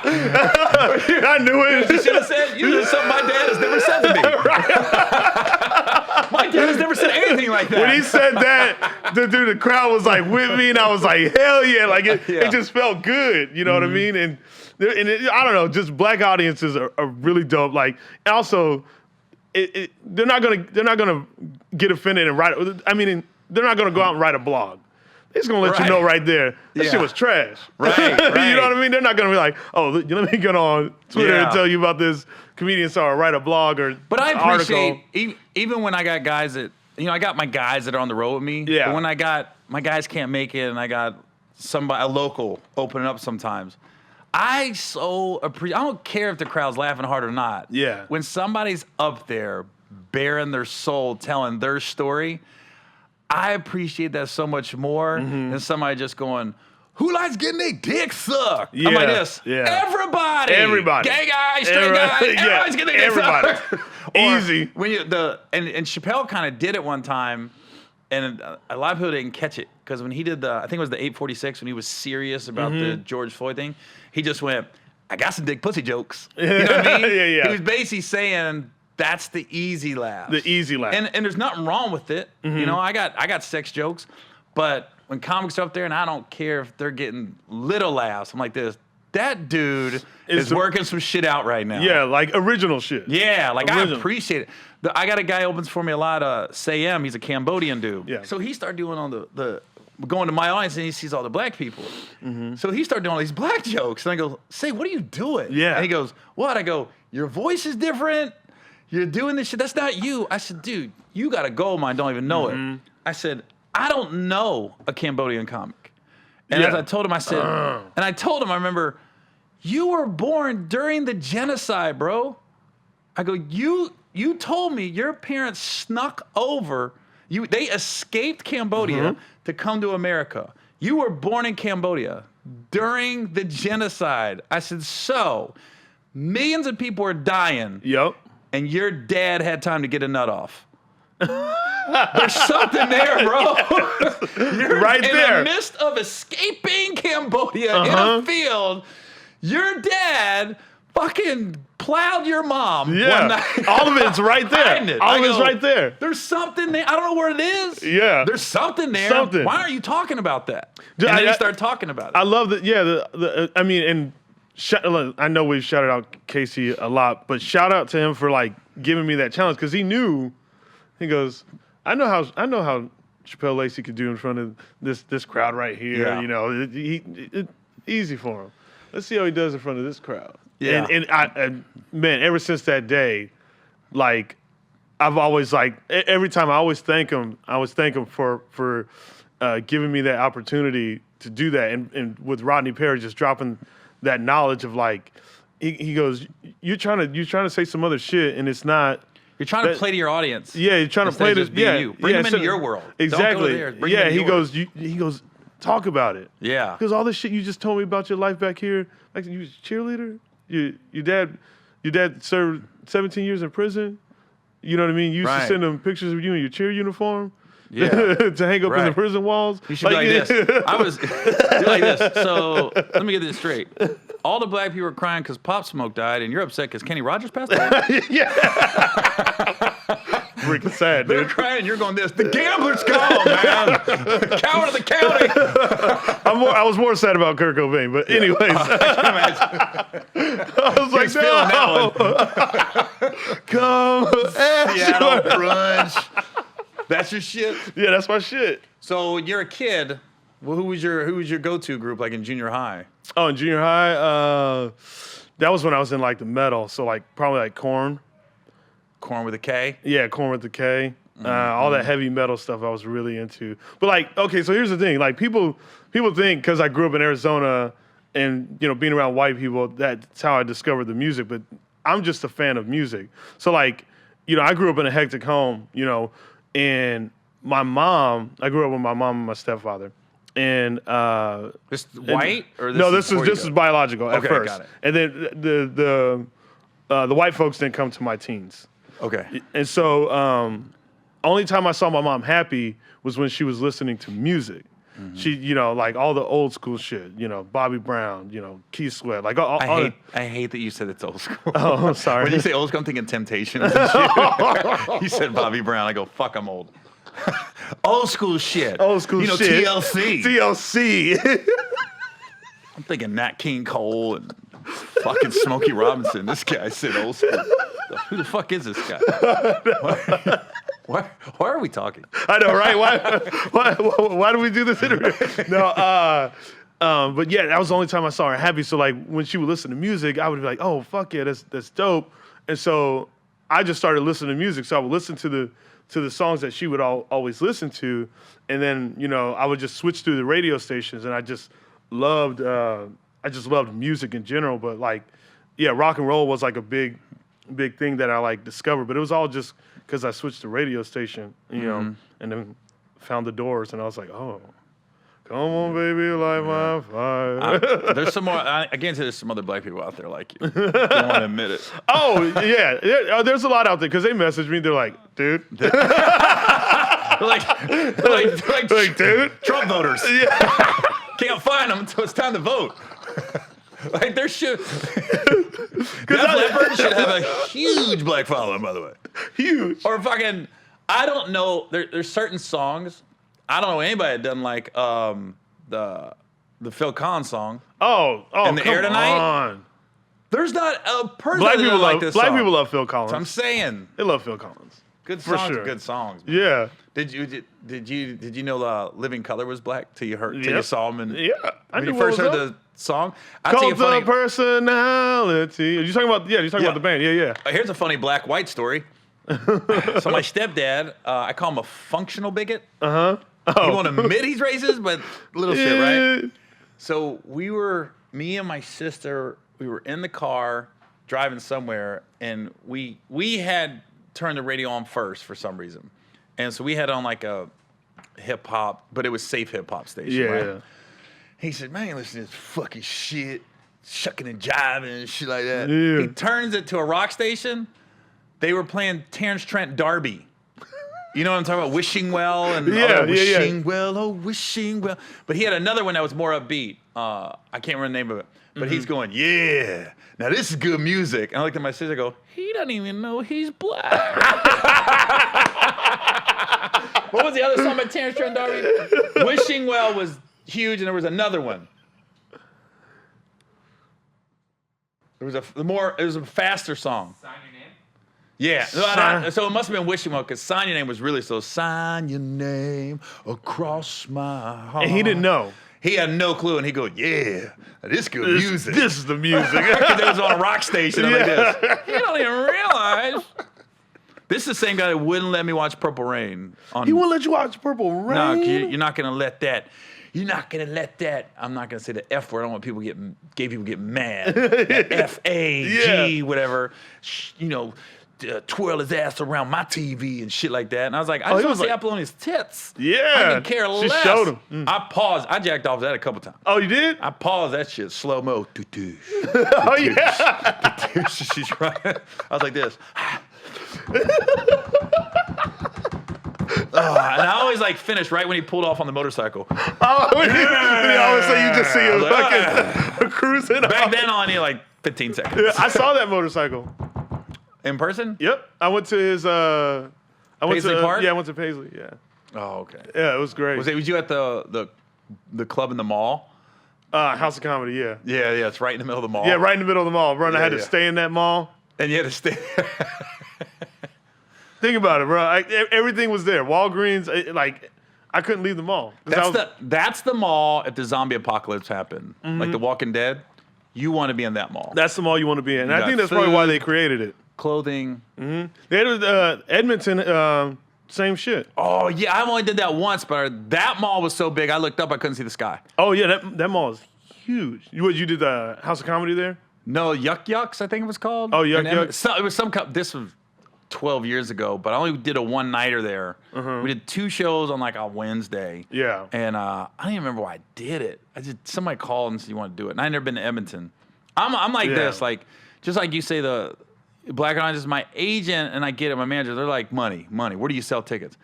[SPEAKER 2] I knew it.
[SPEAKER 1] You should have said, something my dad has never said to me. My dad has never said anything like that.
[SPEAKER 2] When he said that, the crowd was like with me, and I was like, hell yeah. Like it just felt good. You know what I mean? And I don't know, just black audiences are really dope. Like, also, they're not gonna get offended and write. I mean, they're not gonna go out and write a blog. they're just gonna let you know right there. That shit was trash.
[SPEAKER 1] Right.
[SPEAKER 2] You know what I mean? They're not gonna be like, oh, let me get on Twitter and tell you about this comedian star or write a blog or
[SPEAKER 1] But I
[SPEAKER 2] article.
[SPEAKER 1] appreciate even when I got guys that I got my guys that are on the road with me.
[SPEAKER 2] Yeah.
[SPEAKER 1] But when I got my guys can't make it, and I got a local opening up sometimes. I so appreciate. I don't care if the crowd's laughing hard or not.
[SPEAKER 2] Yeah.
[SPEAKER 1] When somebody's up there bearing their soul, telling their story, I appreciate that so much more than somebody just going, "Who likes getting their dick sucked?" I'm like this.
[SPEAKER 2] Yeah.
[SPEAKER 1] Everybody. Gay guys, straight guys. Everybody's getting their dick sucked.
[SPEAKER 2] Easy.
[SPEAKER 1] When and Chappelle kind of did it one time, and a lot of people didn't catch it because when he did I think it was the 846 when he was serious about the George Floyd thing, he just went, "I got some dick pussy jokes." You know what I mean?
[SPEAKER 2] Yeah.
[SPEAKER 1] He was basically saying that's the easy laugh.
[SPEAKER 2] The easy laugh.
[SPEAKER 1] And there's nothing wrong with it. You know, I got sex jokes, but when comics are up there, and I don't care if they're getting little laughs, I'm like this. That dude is working some shit out right now.
[SPEAKER 2] Yeah, like original shit.
[SPEAKER 1] Yeah, like I appreciate it. I got a guy opens for me a lot. Sayem, he's a Cambodian dude.
[SPEAKER 2] Yeah.
[SPEAKER 1] So he started doing all the going to my audience and he sees all the black people. So he started doing all these black jokes, and I go, "Say, what are you doing?"
[SPEAKER 2] Yeah.
[SPEAKER 1] And he goes, "What?" I go, "Your voice is different. You're doing this shit. That's not you." I said, "Dude, you got a gold mine. Don't even know it." I said, "I don't know a Cambodian comic." And as I told him, I said, and I told him, I remember, "You were born during the genocide, bro." I go, you told me your parents snuck over. They escaped Cambodia to come to America. You were born in Cambodia during the genocide. I said, so millions of people are dying.
[SPEAKER 2] Yep.
[SPEAKER 1] And your dad had time to get a nut off. There's something there, bro. You're
[SPEAKER 2] right there.
[SPEAKER 1] In the midst of escaping Cambodia in a field, your dad fucking plowed your mom one night.
[SPEAKER 2] All of it's right there. All of it's right there.
[SPEAKER 1] There's something there. I don't know where it is.
[SPEAKER 2] Yeah.
[SPEAKER 1] There's something there.
[SPEAKER 2] Something.
[SPEAKER 1] Why aren't you talking about that? And then you start talking about it.
[SPEAKER 2] I love that. Yeah. I mean, and I know we've shouted out Casey a lot, but shout out to him for like giving me that challenge because he knew. He goes, I know how Shapel Lacey could do in front of this crowd right here.
[SPEAKER 1] Yeah.
[SPEAKER 2] You know, easy for him. Let's see how he does in front of this crowd.
[SPEAKER 1] Yeah.
[SPEAKER 2] And man, ever since that day, like I've always like every time I always thank him. I always thank him for giving me that opportunity to do that. And with Rodney Perry just dropping that knowledge of like he goes, you're trying to say some other shit and it's not.
[SPEAKER 1] You're trying to play to your audience.
[SPEAKER 2] Yeah, you're trying to play to
[SPEAKER 1] you. Bring them into your world.
[SPEAKER 2] Exactly.
[SPEAKER 1] Don't go there. Bring them into
[SPEAKER 2] he goes, talk about it.
[SPEAKER 1] Yeah.
[SPEAKER 2] Because all this shit you just told me about your life back here, like you was a cheerleader. Your dad served 17 years in prison. You know what I mean? You used to send them pictures of you in your cheer uniform.
[SPEAKER 1] Yeah.
[SPEAKER 2] To hang up in the prison walls.
[SPEAKER 1] You should be like this. You're like this. So let me get this straight. All the black people are crying because Pop Smoke died, and you're upset because Kenny Rogers passed away?
[SPEAKER 2] Yeah. Freaking sad, dude.
[SPEAKER 1] They're crying, and you're going this. The gambler's gone, man. Coward of the county.
[SPEAKER 2] I was more sad about Kurt Cobain, but anyways. I was like,
[SPEAKER 1] feeling that one.
[SPEAKER 2] Come
[SPEAKER 1] Seattle brunch. That's your shit?
[SPEAKER 2] Yeah, that's my shit.
[SPEAKER 1] So you're a kid. Well, who was your go-to group like in junior high?
[SPEAKER 2] Oh, in junior high, that was when I was in like the metal. So like probably like Korn.
[SPEAKER 1] Korn with a K?
[SPEAKER 2] Yeah, Korn with the K. All that heavy metal stuff I was really into. But like, okay, so here's the thing. Like people think because I grew up in Arizona and, you know, being around white people, that's how I discovered the music. But I'm just a fan of music. So like, you know, I grew up in a hectic home, you know, and I grew up with my mom and my stepfather. And
[SPEAKER 1] this white or this
[SPEAKER 2] no, this is biological at first.
[SPEAKER 1] Got it.
[SPEAKER 2] And then the white folks didn't come to my teens.
[SPEAKER 1] Okay.
[SPEAKER 2] And so only time I saw my mom happy was when she was listening to music. Mm-hmm. She, you know, like all the old school shit, you know, Bobby Brown, you know, Keith Sweat, like all
[SPEAKER 1] I hate that you said it's old school.
[SPEAKER 2] Oh, I'm sorry.
[SPEAKER 1] When you say old school, I'm thinking Temptations and shit. You said Bobby Brown. I go, fuck, I'm old. Old school shit.
[SPEAKER 2] Old school shit.
[SPEAKER 1] TLC.
[SPEAKER 2] TLC.
[SPEAKER 1] I'm thinking Nat King Cole and fucking Smokey Robinson. This guy said old school. Who the fuck is this guy? Why are we talking?
[SPEAKER 2] I know, right? Why do we do this interview? No, but yeah, that was the only time I saw her happy. So like when she would listen to music, I would be like, oh fuck yeah, that's dope. And so I just started listening to music. So I would listen to the songs that she would always listen to, and then I would just switch through the radio stations, and I just loved music in general. But like, yeah, rock and roll was like a big thing that I like discovered. But it was all just because I switched the radio station, and then found the Doors, and I was like, oh, come on, baby, light my fire.
[SPEAKER 1] There's some more. I guarantee there's some other black people out there like you. Don't want to admit it.
[SPEAKER 2] Oh yeah, there's a lot out there because they message me. They're like, dude,
[SPEAKER 1] like,
[SPEAKER 2] dude,
[SPEAKER 1] Trump voters.
[SPEAKER 2] Yeah.
[SPEAKER 1] Can't find them until it's time to vote. Like there should. Def Leppard should have a huge black following, by the way.
[SPEAKER 2] Huge.
[SPEAKER 1] Or fucking, I don't know. There's certain songs. I don't know anybody that doesn't like the Phil Collins song.
[SPEAKER 2] Oh,
[SPEAKER 1] In the Air Tonight.
[SPEAKER 2] On.
[SPEAKER 1] There's not a person
[SPEAKER 2] Black
[SPEAKER 1] that
[SPEAKER 2] people
[SPEAKER 1] doesn't like this
[SPEAKER 2] Black
[SPEAKER 1] song.
[SPEAKER 2] people love Phil Collins.
[SPEAKER 1] So I'm saying
[SPEAKER 2] they love Phil Collins.
[SPEAKER 1] Good
[SPEAKER 2] For
[SPEAKER 1] songs
[SPEAKER 2] sure.
[SPEAKER 1] are good songs. Man.
[SPEAKER 2] Yeah.
[SPEAKER 1] Did you know Living Color was black till you saw him
[SPEAKER 2] Yeah.
[SPEAKER 1] when you first heard the song?
[SPEAKER 2] Cult of Personality. You're talking about the band. Yeah.
[SPEAKER 1] Here's a funny black-white story. So my stepdad, I call him a functional bigot.
[SPEAKER 2] Oh.
[SPEAKER 1] He won't admit he's racist, but little shit, right? So me and my sister, we were in the car driving somewhere, and we had turned the radio on first for some reason. And so we had on like a hip hop, but it was safe hip hop station, right?
[SPEAKER 2] Yeah.
[SPEAKER 1] He said, man, listen to this fucking shit, shucking and jiving and shit like that.
[SPEAKER 2] Yeah.
[SPEAKER 1] He turns it to a rock station. They were playing Terrence Trent D'Arby. You know what I'm talking about? Wishing Well and Wishing Well, oh, Wishing Well. But he had another one that was more upbeat. I can't remember the name of it. But he's going, yeah, now this is good music. And I looked at my sister and go, he doesn't even know he's black. What was the other song by Terrence Trent D'Arby? Wishing Well was huge, and there was another one. It was a faster song.
[SPEAKER 3] Sign your name?
[SPEAKER 1] Yeah. So it must have been Wishing Well, because Sign Your Name was really so, sign your name across my heart.
[SPEAKER 2] And he didn't know.
[SPEAKER 1] He had no clue, and he go, yeah, this is good music.
[SPEAKER 2] This is the music.
[SPEAKER 1] Because it was on a rock station. I'm like this. You don't even realize. This is the same guy that wouldn't let me watch Purple Rain.
[SPEAKER 2] He wouldn't let you watch Purple Rain?
[SPEAKER 1] No, you're not going to let that. You're not going to let that. I'm not going to say the F word. I don't want gay people get mad. F-A-G, whatever. Twirl his ass around my TV and shit like that. And I was like, I just want to see Apple on his tits.
[SPEAKER 2] Yeah.
[SPEAKER 1] I didn't care less.
[SPEAKER 2] She showed him.
[SPEAKER 1] I paused. I jacked off that a couple times.
[SPEAKER 2] Oh, you did?
[SPEAKER 1] I paused that shit slow mo.
[SPEAKER 2] Oh, yeah.
[SPEAKER 1] She's right. I was like this. And I always like finish right when he pulled off on the motorcycle.
[SPEAKER 2] Oh, when he always say you just see him fucking cruising.
[SPEAKER 1] Back then, I only like 15 seconds.
[SPEAKER 2] Yeah, I saw that motorcycle.
[SPEAKER 1] In person?
[SPEAKER 2] Yep. I went to his.
[SPEAKER 1] Paisley Park?
[SPEAKER 2] Yeah, I went to Paisley. Yeah.
[SPEAKER 1] Oh, okay.
[SPEAKER 2] Yeah, it was great.
[SPEAKER 1] Was you at the club in the mall?
[SPEAKER 2] House of Comedy. Yeah.
[SPEAKER 1] Yeah. It's right in the middle of the mall.
[SPEAKER 2] Yeah, right in the middle of the mall, bro. And I had to
[SPEAKER 1] Yeah.
[SPEAKER 2] stay in that mall.
[SPEAKER 1] And you had to stay.
[SPEAKER 2] Think about it, bro. Everything was there. Walgreens. I couldn't leave the mall.
[SPEAKER 1] That's the mall if the zombie apocalypse happened. Like The Walking Dead. You want to be in that mall.
[SPEAKER 2] That's the mall you want to be in. And I
[SPEAKER 1] got
[SPEAKER 2] think that's probably
[SPEAKER 1] food.
[SPEAKER 2] why they created it.
[SPEAKER 1] Clothing.
[SPEAKER 2] They had Edmonton, same shit.
[SPEAKER 1] Oh, yeah. I only did that once, but that mall was so big, I looked up, I couldn't see the sky.
[SPEAKER 2] Oh, yeah, that mall is huge. You did the House of Comedy there?
[SPEAKER 1] No, Yuck Yucks, I think it was called.
[SPEAKER 2] Oh, Yuck Yucks.
[SPEAKER 1] It was this was 12 years ago, but I only did a one-nighter there. We did 2 shows on like a Wednesday.
[SPEAKER 2] Yeah.
[SPEAKER 1] And I don't even remember why I did it. Somebody called and said, you want to do it? And I never been to Edmonton. I'm like this, like, just like you say the Black Airlines is my agent, and I get it, my manager, they're like, money. Where do you sell tickets?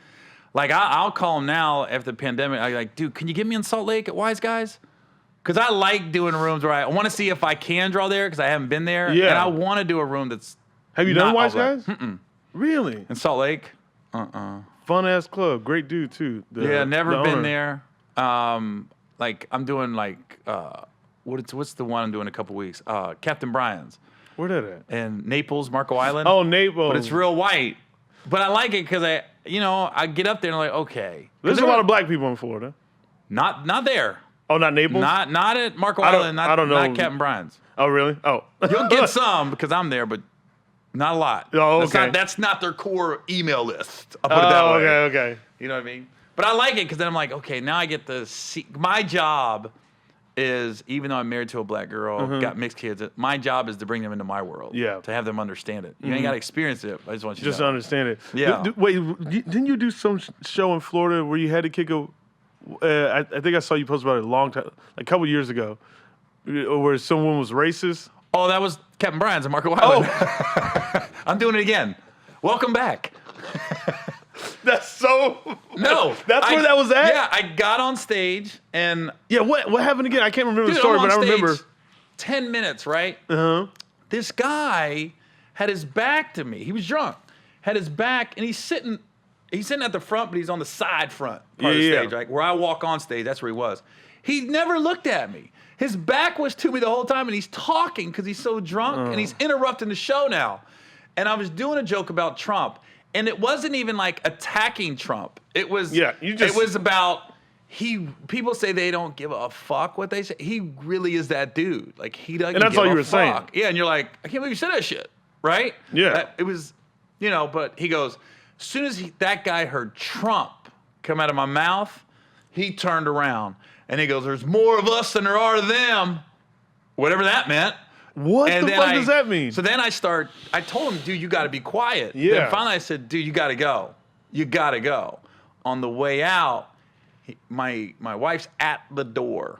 [SPEAKER 1] Like, I'll call them now after the pandemic. I'm like, dude, can you get me in Salt Lake at Wise Guys? Because I like doing rooms where I want to see if I can draw there because I haven't been there.
[SPEAKER 2] Yeah.
[SPEAKER 1] And I want to do a room that's
[SPEAKER 2] Have you done
[SPEAKER 1] not
[SPEAKER 2] Wise
[SPEAKER 1] all that.
[SPEAKER 2] Guys? Really?
[SPEAKER 1] In Salt Lake?
[SPEAKER 2] Fun ass club. Great dude too.
[SPEAKER 1] Never
[SPEAKER 2] the
[SPEAKER 1] been
[SPEAKER 2] owner.
[SPEAKER 1] there. Like I'm doing like what's the one I'm doing in a couple weeks? Captain Brian's.
[SPEAKER 2] Where that at?
[SPEAKER 1] In Naples, Marco Island.
[SPEAKER 2] Oh, Naples.
[SPEAKER 1] But it's real white. But I like it because I get up there and I'm like, okay.
[SPEAKER 2] There's a lot of black people in Florida.
[SPEAKER 1] Not there.
[SPEAKER 2] Oh, not Naples?
[SPEAKER 1] Not at Marco Island.
[SPEAKER 2] I don't know.
[SPEAKER 1] Not Captain Brian's.
[SPEAKER 2] Oh, really? Oh.
[SPEAKER 1] You'll get some because I'm there, but not a lot.
[SPEAKER 2] Oh, okay.
[SPEAKER 1] That's not their core email list. I'll put it that way.
[SPEAKER 2] Okay.
[SPEAKER 1] You know what I mean? But I like it because then I'm like, okay, now I get to see. My job is, even though I'm married to a black girl, got mixed kids, my job is to bring them into my world. Yeah. To have them understand it. You ain't got to experience it. I just want you to know.
[SPEAKER 2] Understand it.
[SPEAKER 1] Yeah.
[SPEAKER 2] Wait, didn't you do some show in Florida where you had to kick a... I think I saw you post about it a long time, a couple years ago, where someone was racist.
[SPEAKER 1] Oh, that was Captain Brian's in Marco Island. Oh. I'm doing it again. Welcome back.
[SPEAKER 2] That's so...
[SPEAKER 1] No.
[SPEAKER 2] That's where that was at?
[SPEAKER 1] Yeah, I got on stage and...
[SPEAKER 2] Yeah, what happened again? I can't remember the story, but I remember...
[SPEAKER 1] 10 minutes, right?
[SPEAKER 2] Uh-huh.
[SPEAKER 1] This guy had his back to me. He was drunk. Had his back, and he's sitting at the front, but he's on the side front part of the stage, right? Where I walk on stage, that's where he was. He never looked at me. His back was to me the whole time, and he's talking because he's so drunk, and he's interrupting the show now. And I was doing a joke about Trump, and it wasn't even like attacking Trump. It was it was about people say they don't give a fuck what they say. He really is that dude. Like, he doesn't give a fuck. And that's all you were saying. Yeah, and you're like, I can't believe you said that shit, right?
[SPEAKER 2] Yeah.
[SPEAKER 1] It was, but he goes, as soon as that guy heard Trump come out of my mouth, he turned around and he goes, there's more of us than there are of them. Whatever that meant.
[SPEAKER 2] What the fuck does that mean?
[SPEAKER 1] So then I told him, dude, you got to be quiet.
[SPEAKER 2] Yeah.
[SPEAKER 1] Then finally I said, dude, you got to go. You got to go. On the way out, my wife's at the door.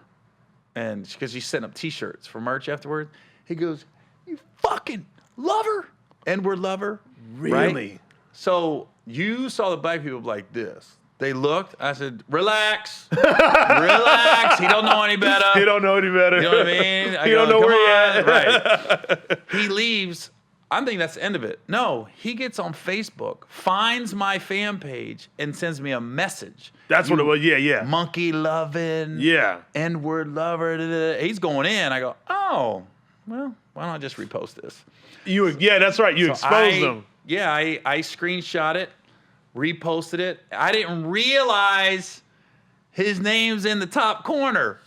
[SPEAKER 1] And because she's setting up T-shirts for merch afterwards. He goes, you fucking lover. N-word lover.
[SPEAKER 2] Really?
[SPEAKER 1] Right? So you saw the black people like this. They looked. I said, relax. Relax. He don't know any better.
[SPEAKER 2] He don't know any better.
[SPEAKER 1] You know what I mean?
[SPEAKER 2] He don't know where he at.
[SPEAKER 1] Right. He leaves. I'm thinking that's the end of it. No, he gets on Facebook, finds my fan page, and sends me a message.
[SPEAKER 2] That's what it was. Yeah.
[SPEAKER 1] Monkey loving.
[SPEAKER 2] Yeah.
[SPEAKER 1] N-word lover. Da, da, da. He's going in. I go, oh, well, why don't I just repost this?
[SPEAKER 2] That's right. You exposed him.
[SPEAKER 1] Yeah, I screenshot it, reposted it. I didn't realize his name's in the top corner,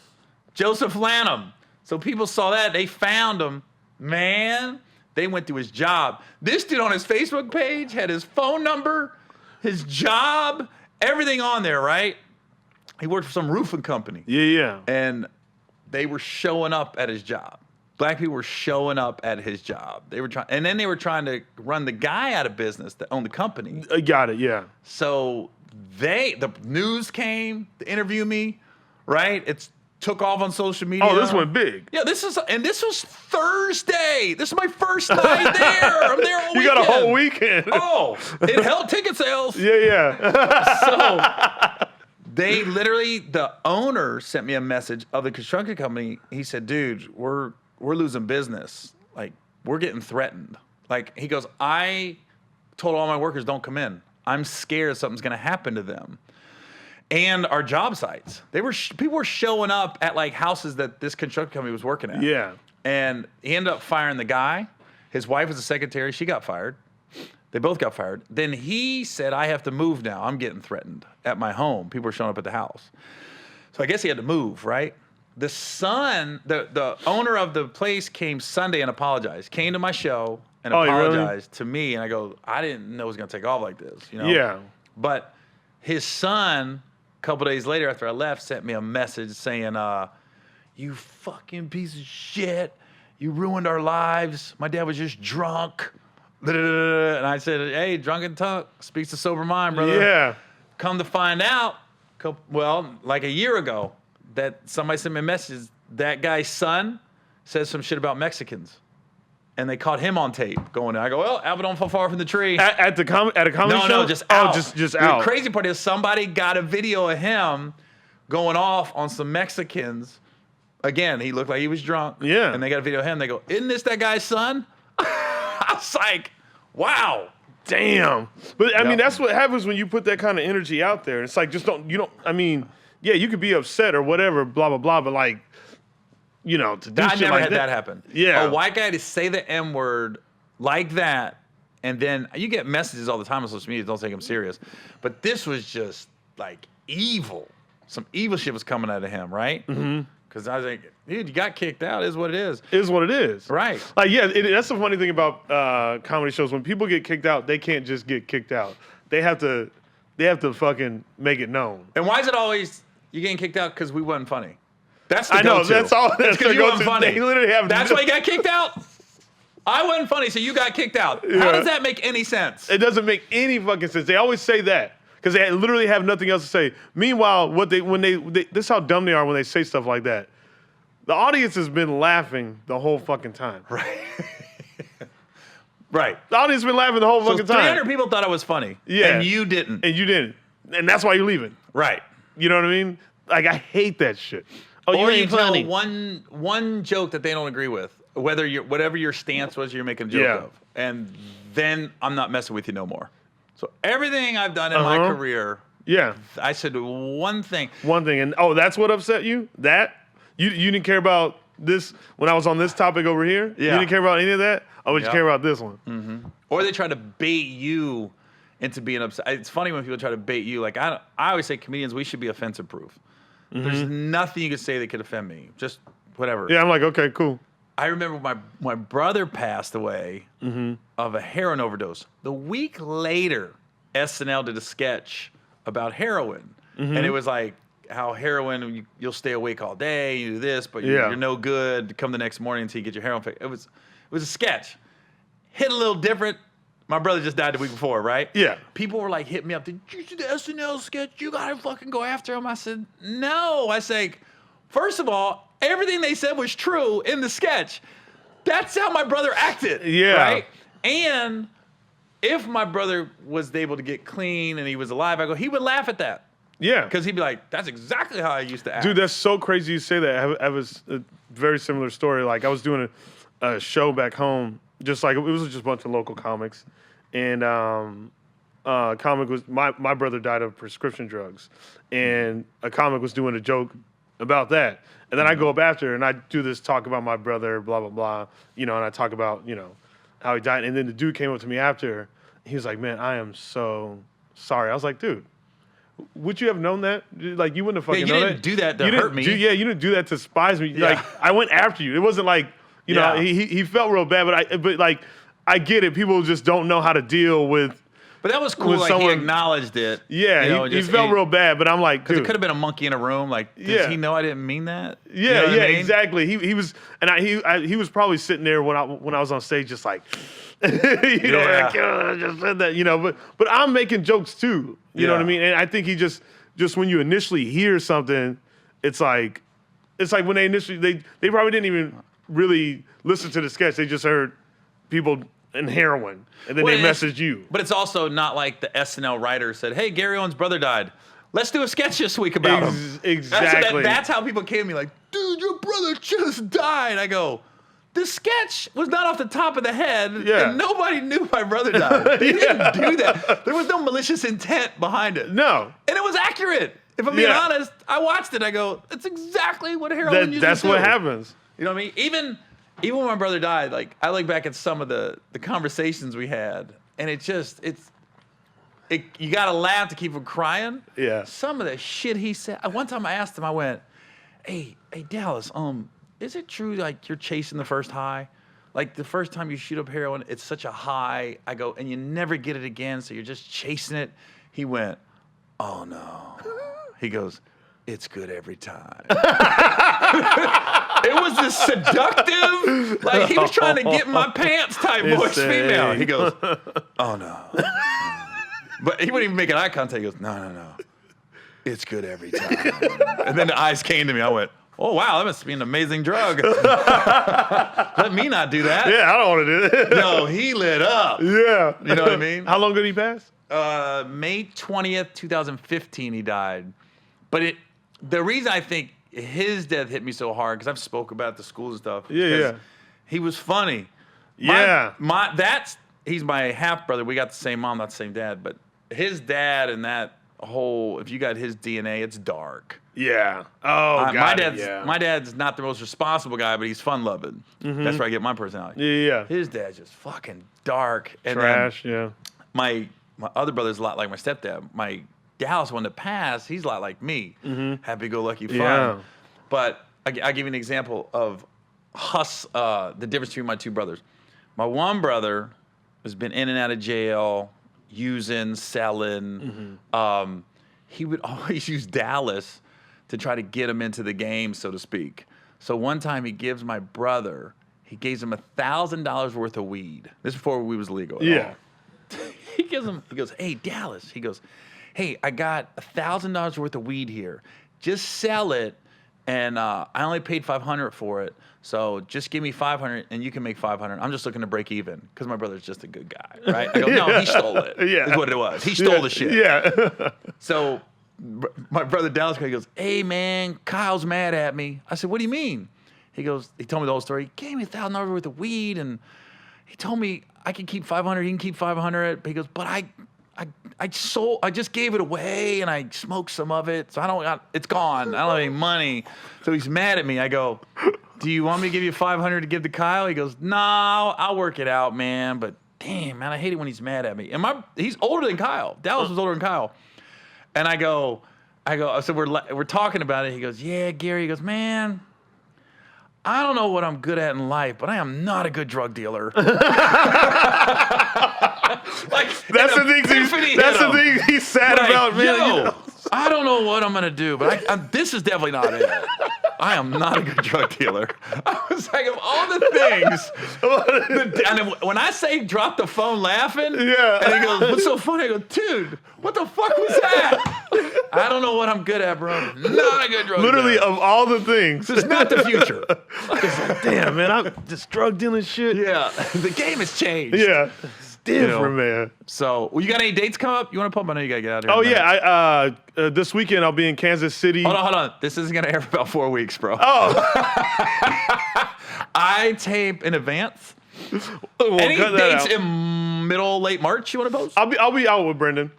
[SPEAKER 1] Joseph Lanham. So people saw that. They found him. Man, they went to his job. This dude on his Facebook page had his phone number, his job, everything on there, right? He worked for some roofing company.
[SPEAKER 2] Yeah.
[SPEAKER 1] And they were showing up at his job. Black people were showing up at his job. They were trying to run the guy out of business that owned the company.
[SPEAKER 2] Got it, yeah.
[SPEAKER 1] So the news came to interview me, right? It took off on social media.
[SPEAKER 2] Oh, this went big.
[SPEAKER 1] Yeah, this was Thursday. This is my first night there. I'm there all weekend.
[SPEAKER 2] You got a whole weekend.
[SPEAKER 1] Oh, it held ticket sales.
[SPEAKER 2] Yeah.
[SPEAKER 1] So they literally, the owner sent me a message of the construction company. He said, dude, we're losing business. Like, we're getting threatened. Like, he goes, I told all my workers don't come in. I'm scared something's going to happen to them. And our job sites. People were showing up at like houses that this construction company was working at.
[SPEAKER 2] Yeah.
[SPEAKER 1] And he ended up firing the guy. His wife was a secretary. She got fired. They both got fired. Then he said, I have to move now. I'm getting threatened at my home. People are showing up at the house. So I guess he had to move, right? The son, the owner of the place came Sunday and apologized. Came to my show and apologized to me. And I go, I didn't know it was going to take off like this. You know?
[SPEAKER 2] Yeah.
[SPEAKER 1] But his son, a couple days later after I left, sent me a message saying, you fucking piece of shit. You ruined our lives. My dad was just drunk. And I said, hey, drunken talk speaks to sober mind, brother.
[SPEAKER 2] Yeah.
[SPEAKER 1] Come to find out, like a year ago, that somebody sent me a message. That guy's son says some shit about Mexicans. And they caught him on tape going, I go, well, Alvin don't fall far from the tree.
[SPEAKER 2] At a comedy show?
[SPEAKER 1] No, just out.
[SPEAKER 2] Oh, just out.
[SPEAKER 1] The crazy part is somebody got a video of him going off on some Mexicans. Again, he looked like he was drunk.
[SPEAKER 2] Yeah.
[SPEAKER 1] And they got a video of him. They go, isn't this that guy's son? I was like, wow.
[SPEAKER 2] Damn. But I mean, that's what happens when you put that kind of energy out there. It's like, yeah, you could be upset or whatever, blah, blah, blah, but like, to do shit like that.
[SPEAKER 1] I never had that happen.
[SPEAKER 2] Yeah.
[SPEAKER 1] A white guy to say the N-word like that And then you get messages all the time on social media, don't take them serious. But this was just like evil. Some evil shit was coming out of him, right? Because I was like, dude, you got kicked out. It is what it is.
[SPEAKER 2] It is what it is.
[SPEAKER 1] Right.
[SPEAKER 2] Like, yeah, that's the funny thing about comedy shows. When people get kicked out, they can't just get kicked out. They have to fucking make it known.
[SPEAKER 1] And why is it always you getting kicked out because we wasn't funny? That's the
[SPEAKER 2] I know.
[SPEAKER 1] go-to.
[SPEAKER 2] That's all. That's
[SPEAKER 1] because you wasn't funny.
[SPEAKER 2] They literally have.
[SPEAKER 1] That's why you got kicked out? I wasn't funny, so you got kicked out.
[SPEAKER 2] Yeah.
[SPEAKER 1] How does that make any sense?
[SPEAKER 2] It doesn't make any fucking sense. They always say that because they literally have nothing else to say. Meanwhile, when they this is how dumb they are when they say stuff like that. The audience has been laughing the whole fucking time.
[SPEAKER 1] Right. Right.
[SPEAKER 2] The audience has been laughing the whole fucking time.
[SPEAKER 1] 300 people thought I was funny.
[SPEAKER 2] Yeah.
[SPEAKER 1] And you didn't.
[SPEAKER 2] And you didn't. And that's why you're leaving.
[SPEAKER 1] Right.
[SPEAKER 2] You know what I mean? Like, I hate that shit. Oh,
[SPEAKER 1] Or
[SPEAKER 2] you
[SPEAKER 1] you
[SPEAKER 2] ain't
[SPEAKER 1] tell
[SPEAKER 2] funny.
[SPEAKER 1] one joke that they don't agree with, whatever your stance was, you're making a joke of, and then I'm not messing with you no more. So everything I've done in my career,
[SPEAKER 2] Yeah.
[SPEAKER 1] I said one thing.
[SPEAKER 2] One thing. And, that's what upset you? That? You didn't care about this when I was on this topic over here?
[SPEAKER 1] Yeah.
[SPEAKER 2] You didn't care about any of that? Oh, but you care about this one?
[SPEAKER 1] Or they try to bait you into being upset. It's funny when people try to bait you. Like I always say, comedians, we should be offensive proof. There's nothing you could say that could offend me. Just whatever.
[SPEAKER 2] Yeah, I'm like, okay, cool.
[SPEAKER 1] I remember my brother passed away of a heroin overdose. The week later, SNL did a sketch about heroin, and it was like how heroin you'll stay awake all day, you do this, but you're no good. Come the next morning until you get your heroin fix. It was a sketch. Hit a little different. My brother just died the week before, right?
[SPEAKER 2] Yeah.
[SPEAKER 1] People were like hitting me up. Did you see the SNL sketch? You gotta fucking go after him. I said, no. I say, first of all, everything they said was true in the sketch. That's how my brother acted.
[SPEAKER 2] Yeah.
[SPEAKER 1] Right? And if my brother was able to get clean and he was alive, he would laugh at that.
[SPEAKER 2] Yeah.
[SPEAKER 1] Because he'd be like, that's exactly how I used to act.
[SPEAKER 2] Dude, that's so crazy you say that. I have a very similar story. Like, I was doing a show back home, just like, it was just a bunch of local comics. And comic was, my brother died of prescription drugs. And a comic was doing a joke about that. And then I go up after and I do this talk about my brother, blah, blah, blah. And I talk about, how he died. And then the dude came up to me after. He was like, man, I am so sorry. I was like, dude, would you have known that? Like, you wouldn't have fucking known that.
[SPEAKER 1] You didn't do that to hurt me.
[SPEAKER 2] You didn't do that to despise me.
[SPEAKER 1] Yeah.
[SPEAKER 2] Like, I went after you. It wasn't like, he felt real bad, but I get it. People just don't know how to deal with.
[SPEAKER 1] But that was cool. Like, he acknowleded it.
[SPEAKER 2] Yeah, he felt real bad, but I'm like, dude.
[SPEAKER 1] It could have been a monkey in a room. Like, does he know I didn't mean that?
[SPEAKER 2] Yeah, I mean? Exactly. He was, and he was probably sitting there when I was on stage, just like, like, I just said that, but I'm making jokes too. You know what I mean? And I think he just when you initially hear something, it's like when they initially they probably didn't even really listen to the sketch. They just heard people and heroin, and then they messaged you.
[SPEAKER 1] But it's also not like the SNL writer said, hey, Gary Owen's brother died. Let's do a sketch this week about him.
[SPEAKER 2] Exactly.
[SPEAKER 1] That's how people came to me, like, dude, your brother just died. I go, the sketch was not off the top of the head, and nobody knew my brother died. They didn't do that. There was no malicious intent behind it.
[SPEAKER 2] No.
[SPEAKER 1] And it was accurate. If I'm being honest, I watched it. I go, it's exactly what heroin used to do.
[SPEAKER 2] That's what happens.
[SPEAKER 1] You know what I mean? Even when my brother died, like, I look back at some of the conversations we had, and you gotta laugh to keep from crying.
[SPEAKER 2] Yeah.
[SPEAKER 1] Some of the shit he said. One time I asked him, I went, hey Dallas, is it true like you're chasing the first high? Like the first time you shoot up heroin, it's such a high. I go, and you never get it again, so you're just chasing it. He went, oh no. He goes, it's good every time. It was this seductive, like he was trying to get in my pants type voice female. He goes, oh no. But he wouldn't even make an eye contact. He goes, no. It's good every time. And then the eyes came to me. I went, oh wow, that must be an amazing drug. Let me not do that.
[SPEAKER 2] Yeah, I don't want to do that.
[SPEAKER 1] No, he lit up.
[SPEAKER 2] Yeah.
[SPEAKER 1] You know what I mean?
[SPEAKER 2] How long did he pass?
[SPEAKER 1] May 20th, 2015, he died. But the reason I think his death hit me so hard, because I've spoke about the schools and stuff.
[SPEAKER 2] Yeah.
[SPEAKER 1] He was funny. He's my half brother. We got the same mom, not the same dad. But his dad and that whole, if you got his DNA, it's dark.
[SPEAKER 2] Yeah. Oh,
[SPEAKER 1] my dad's not the most responsible guy, but he's fun loving. That's where I get my personality.
[SPEAKER 2] Yeah.
[SPEAKER 1] His dad's just fucking dark and
[SPEAKER 2] trash.
[SPEAKER 1] Then my other brother's a lot like my stepdad. My Dallas one that passed, he's a lot like me. Happy-go-lucky fun. Yeah. But I'll give you an example of the difference between my two brothers. My one brother has been in and out of jail, using, selling. He would always use Dallas to try to get him into the game, so to speak. So one time he gives him $1,000 worth of weed. This is before we was legal.
[SPEAKER 2] Yeah.
[SPEAKER 1] He goes, hey, Dallas. He goes, hey, I got $1,000 worth of weed here. Just sell it, and I only paid $500 for it. So just give me $500, and you can make $500. I'm just looking to break even because my brother's just a good guy, right? I go, no, he stole it. Is what it was. He stole the shit.
[SPEAKER 2] Yeah.
[SPEAKER 1] So my brother Dallas, he goes, hey, man, Kyle's mad at me. I said, what do you mean? He told me the whole story. He gave me $1,000 worth of weed, and he told me I can keep $500. He can keep $500. But he goes, but I just gave it away, and I smoked some of it, so it's gone. I don't have any money. So he's mad at me. I go, do you want me to give you $500 to give to Kyle? He goes, no, I'll work it out, man. But damn, man, I hate it when he's mad at me. And he's older than Kyle. Dallas was older than Kyle. And I said, we're talking about it. He goes, yeah, Gary. He goes, man, I don't know what I'm good at in life, but I am not a good drug dealer.
[SPEAKER 2] That's the thing he's sad about, man.
[SPEAKER 1] Yo, I don't know what I'm gonna do, but this is definitely not it. I am not a good drug dealer. I was like, of all the things, and when I say drop the phone laughing, and he goes, what's so funny? I go, dude, what the fuck was that? I don't know what I'm good at, bro. Not a good drug
[SPEAKER 2] Literally,
[SPEAKER 1] dealer.
[SPEAKER 2] of all the things.
[SPEAKER 1] This is not the future.
[SPEAKER 2] It's like, damn, man, I'm just drug dealing shit.
[SPEAKER 1] Yeah, the game has changed.
[SPEAKER 2] Yeah. Different, man.
[SPEAKER 1] So, you got any dates coming up? You want to pump? I know you got to get out of here.
[SPEAKER 2] Oh, yeah. This weekend, I'll be in Kansas City.
[SPEAKER 1] Hold on. This isn't going to air for about 4 weeks, bro.
[SPEAKER 2] Oh.
[SPEAKER 1] I tape in advance. Any dates in late March you want to post?
[SPEAKER 2] I'll be out with Brendan.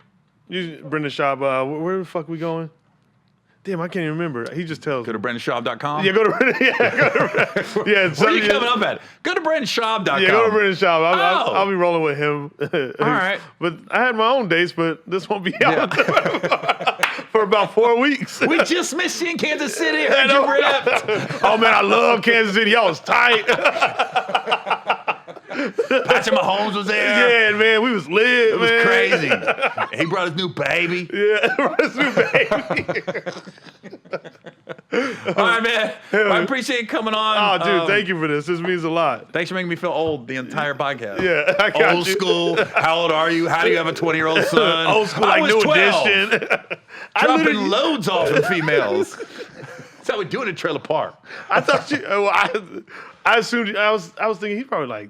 [SPEAKER 2] Brendan Schaub. Where the fuck we going? Damn, I can't even remember. He just tells me.
[SPEAKER 1] Go to BrendanSchaub.com.
[SPEAKER 2] Yeah, go to Brendan. Yeah,
[SPEAKER 1] where are you coming up at? Go to BrendanSchaub.com.
[SPEAKER 2] Yeah, go to Brendan Schaub. I'll be rolling with him.
[SPEAKER 1] All right.
[SPEAKER 2] But I had my own dates, but this won't be out for about 4 weeks.
[SPEAKER 1] We just missed you in Kansas City. I heard you ripped.
[SPEAKER 2] Oh, man, I love Kansas City. Y'all was tight.
[SPEAKER 1] Patrick Mahomes was there.
[SPEAKER 2] Yeah, man, we was lit,
[SPEAKER 1] It was crazy. He brought his new baby.
[SPEAKER 2] Yeah, brought his new baby.
[SPEAKER 1] All right, man. Well, I appreciate you coming on.
[SPEAKER 2] Oh, dude, thank you for this. This means a lot.
[SPEAKER 1] Thanks for making me feel old the entire podcast.
[SPEAKER 2] Yeah, I got
[SPEAKER 1] old school. How old are you? How do you have a 20-year-old son?
[SPEAKER 2] Old school, like New
[SPEAKER 1] 12.
[SPEAKER 2] Edition.
[SPEAKER 1] Dropping loads off of females. That's how we do it in Trailer Park.
[SPEAKER 2] I thought I assumed, I was thinking he's probably like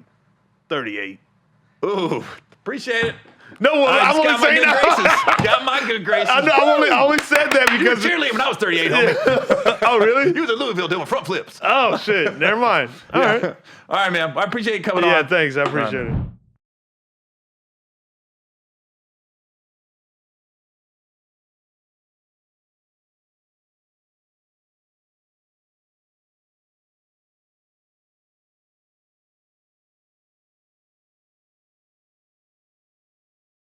[SPEAKER 2] 38.
[SPEAKER 1] Ooh, appreciate it.
[SPEAKER 2] No, I'm only saying that.
[SPEAKER 1] Got my good graces.
[SPEAKER 2] I know, I only said that because
[SPEAKER 1] you were cheerleading when I was 38, homie.
[SPEAKER 2] Oh, really?
[SPEAKER 1] You was in Louisville doing front flips.
[SPEAKER 2] Oh, shit. Never mind. All right.
[SPEAKER 1] All right, man. I appreciate you coming on.
[SPEAKER 2] Yeah, thanks. I appreciate it.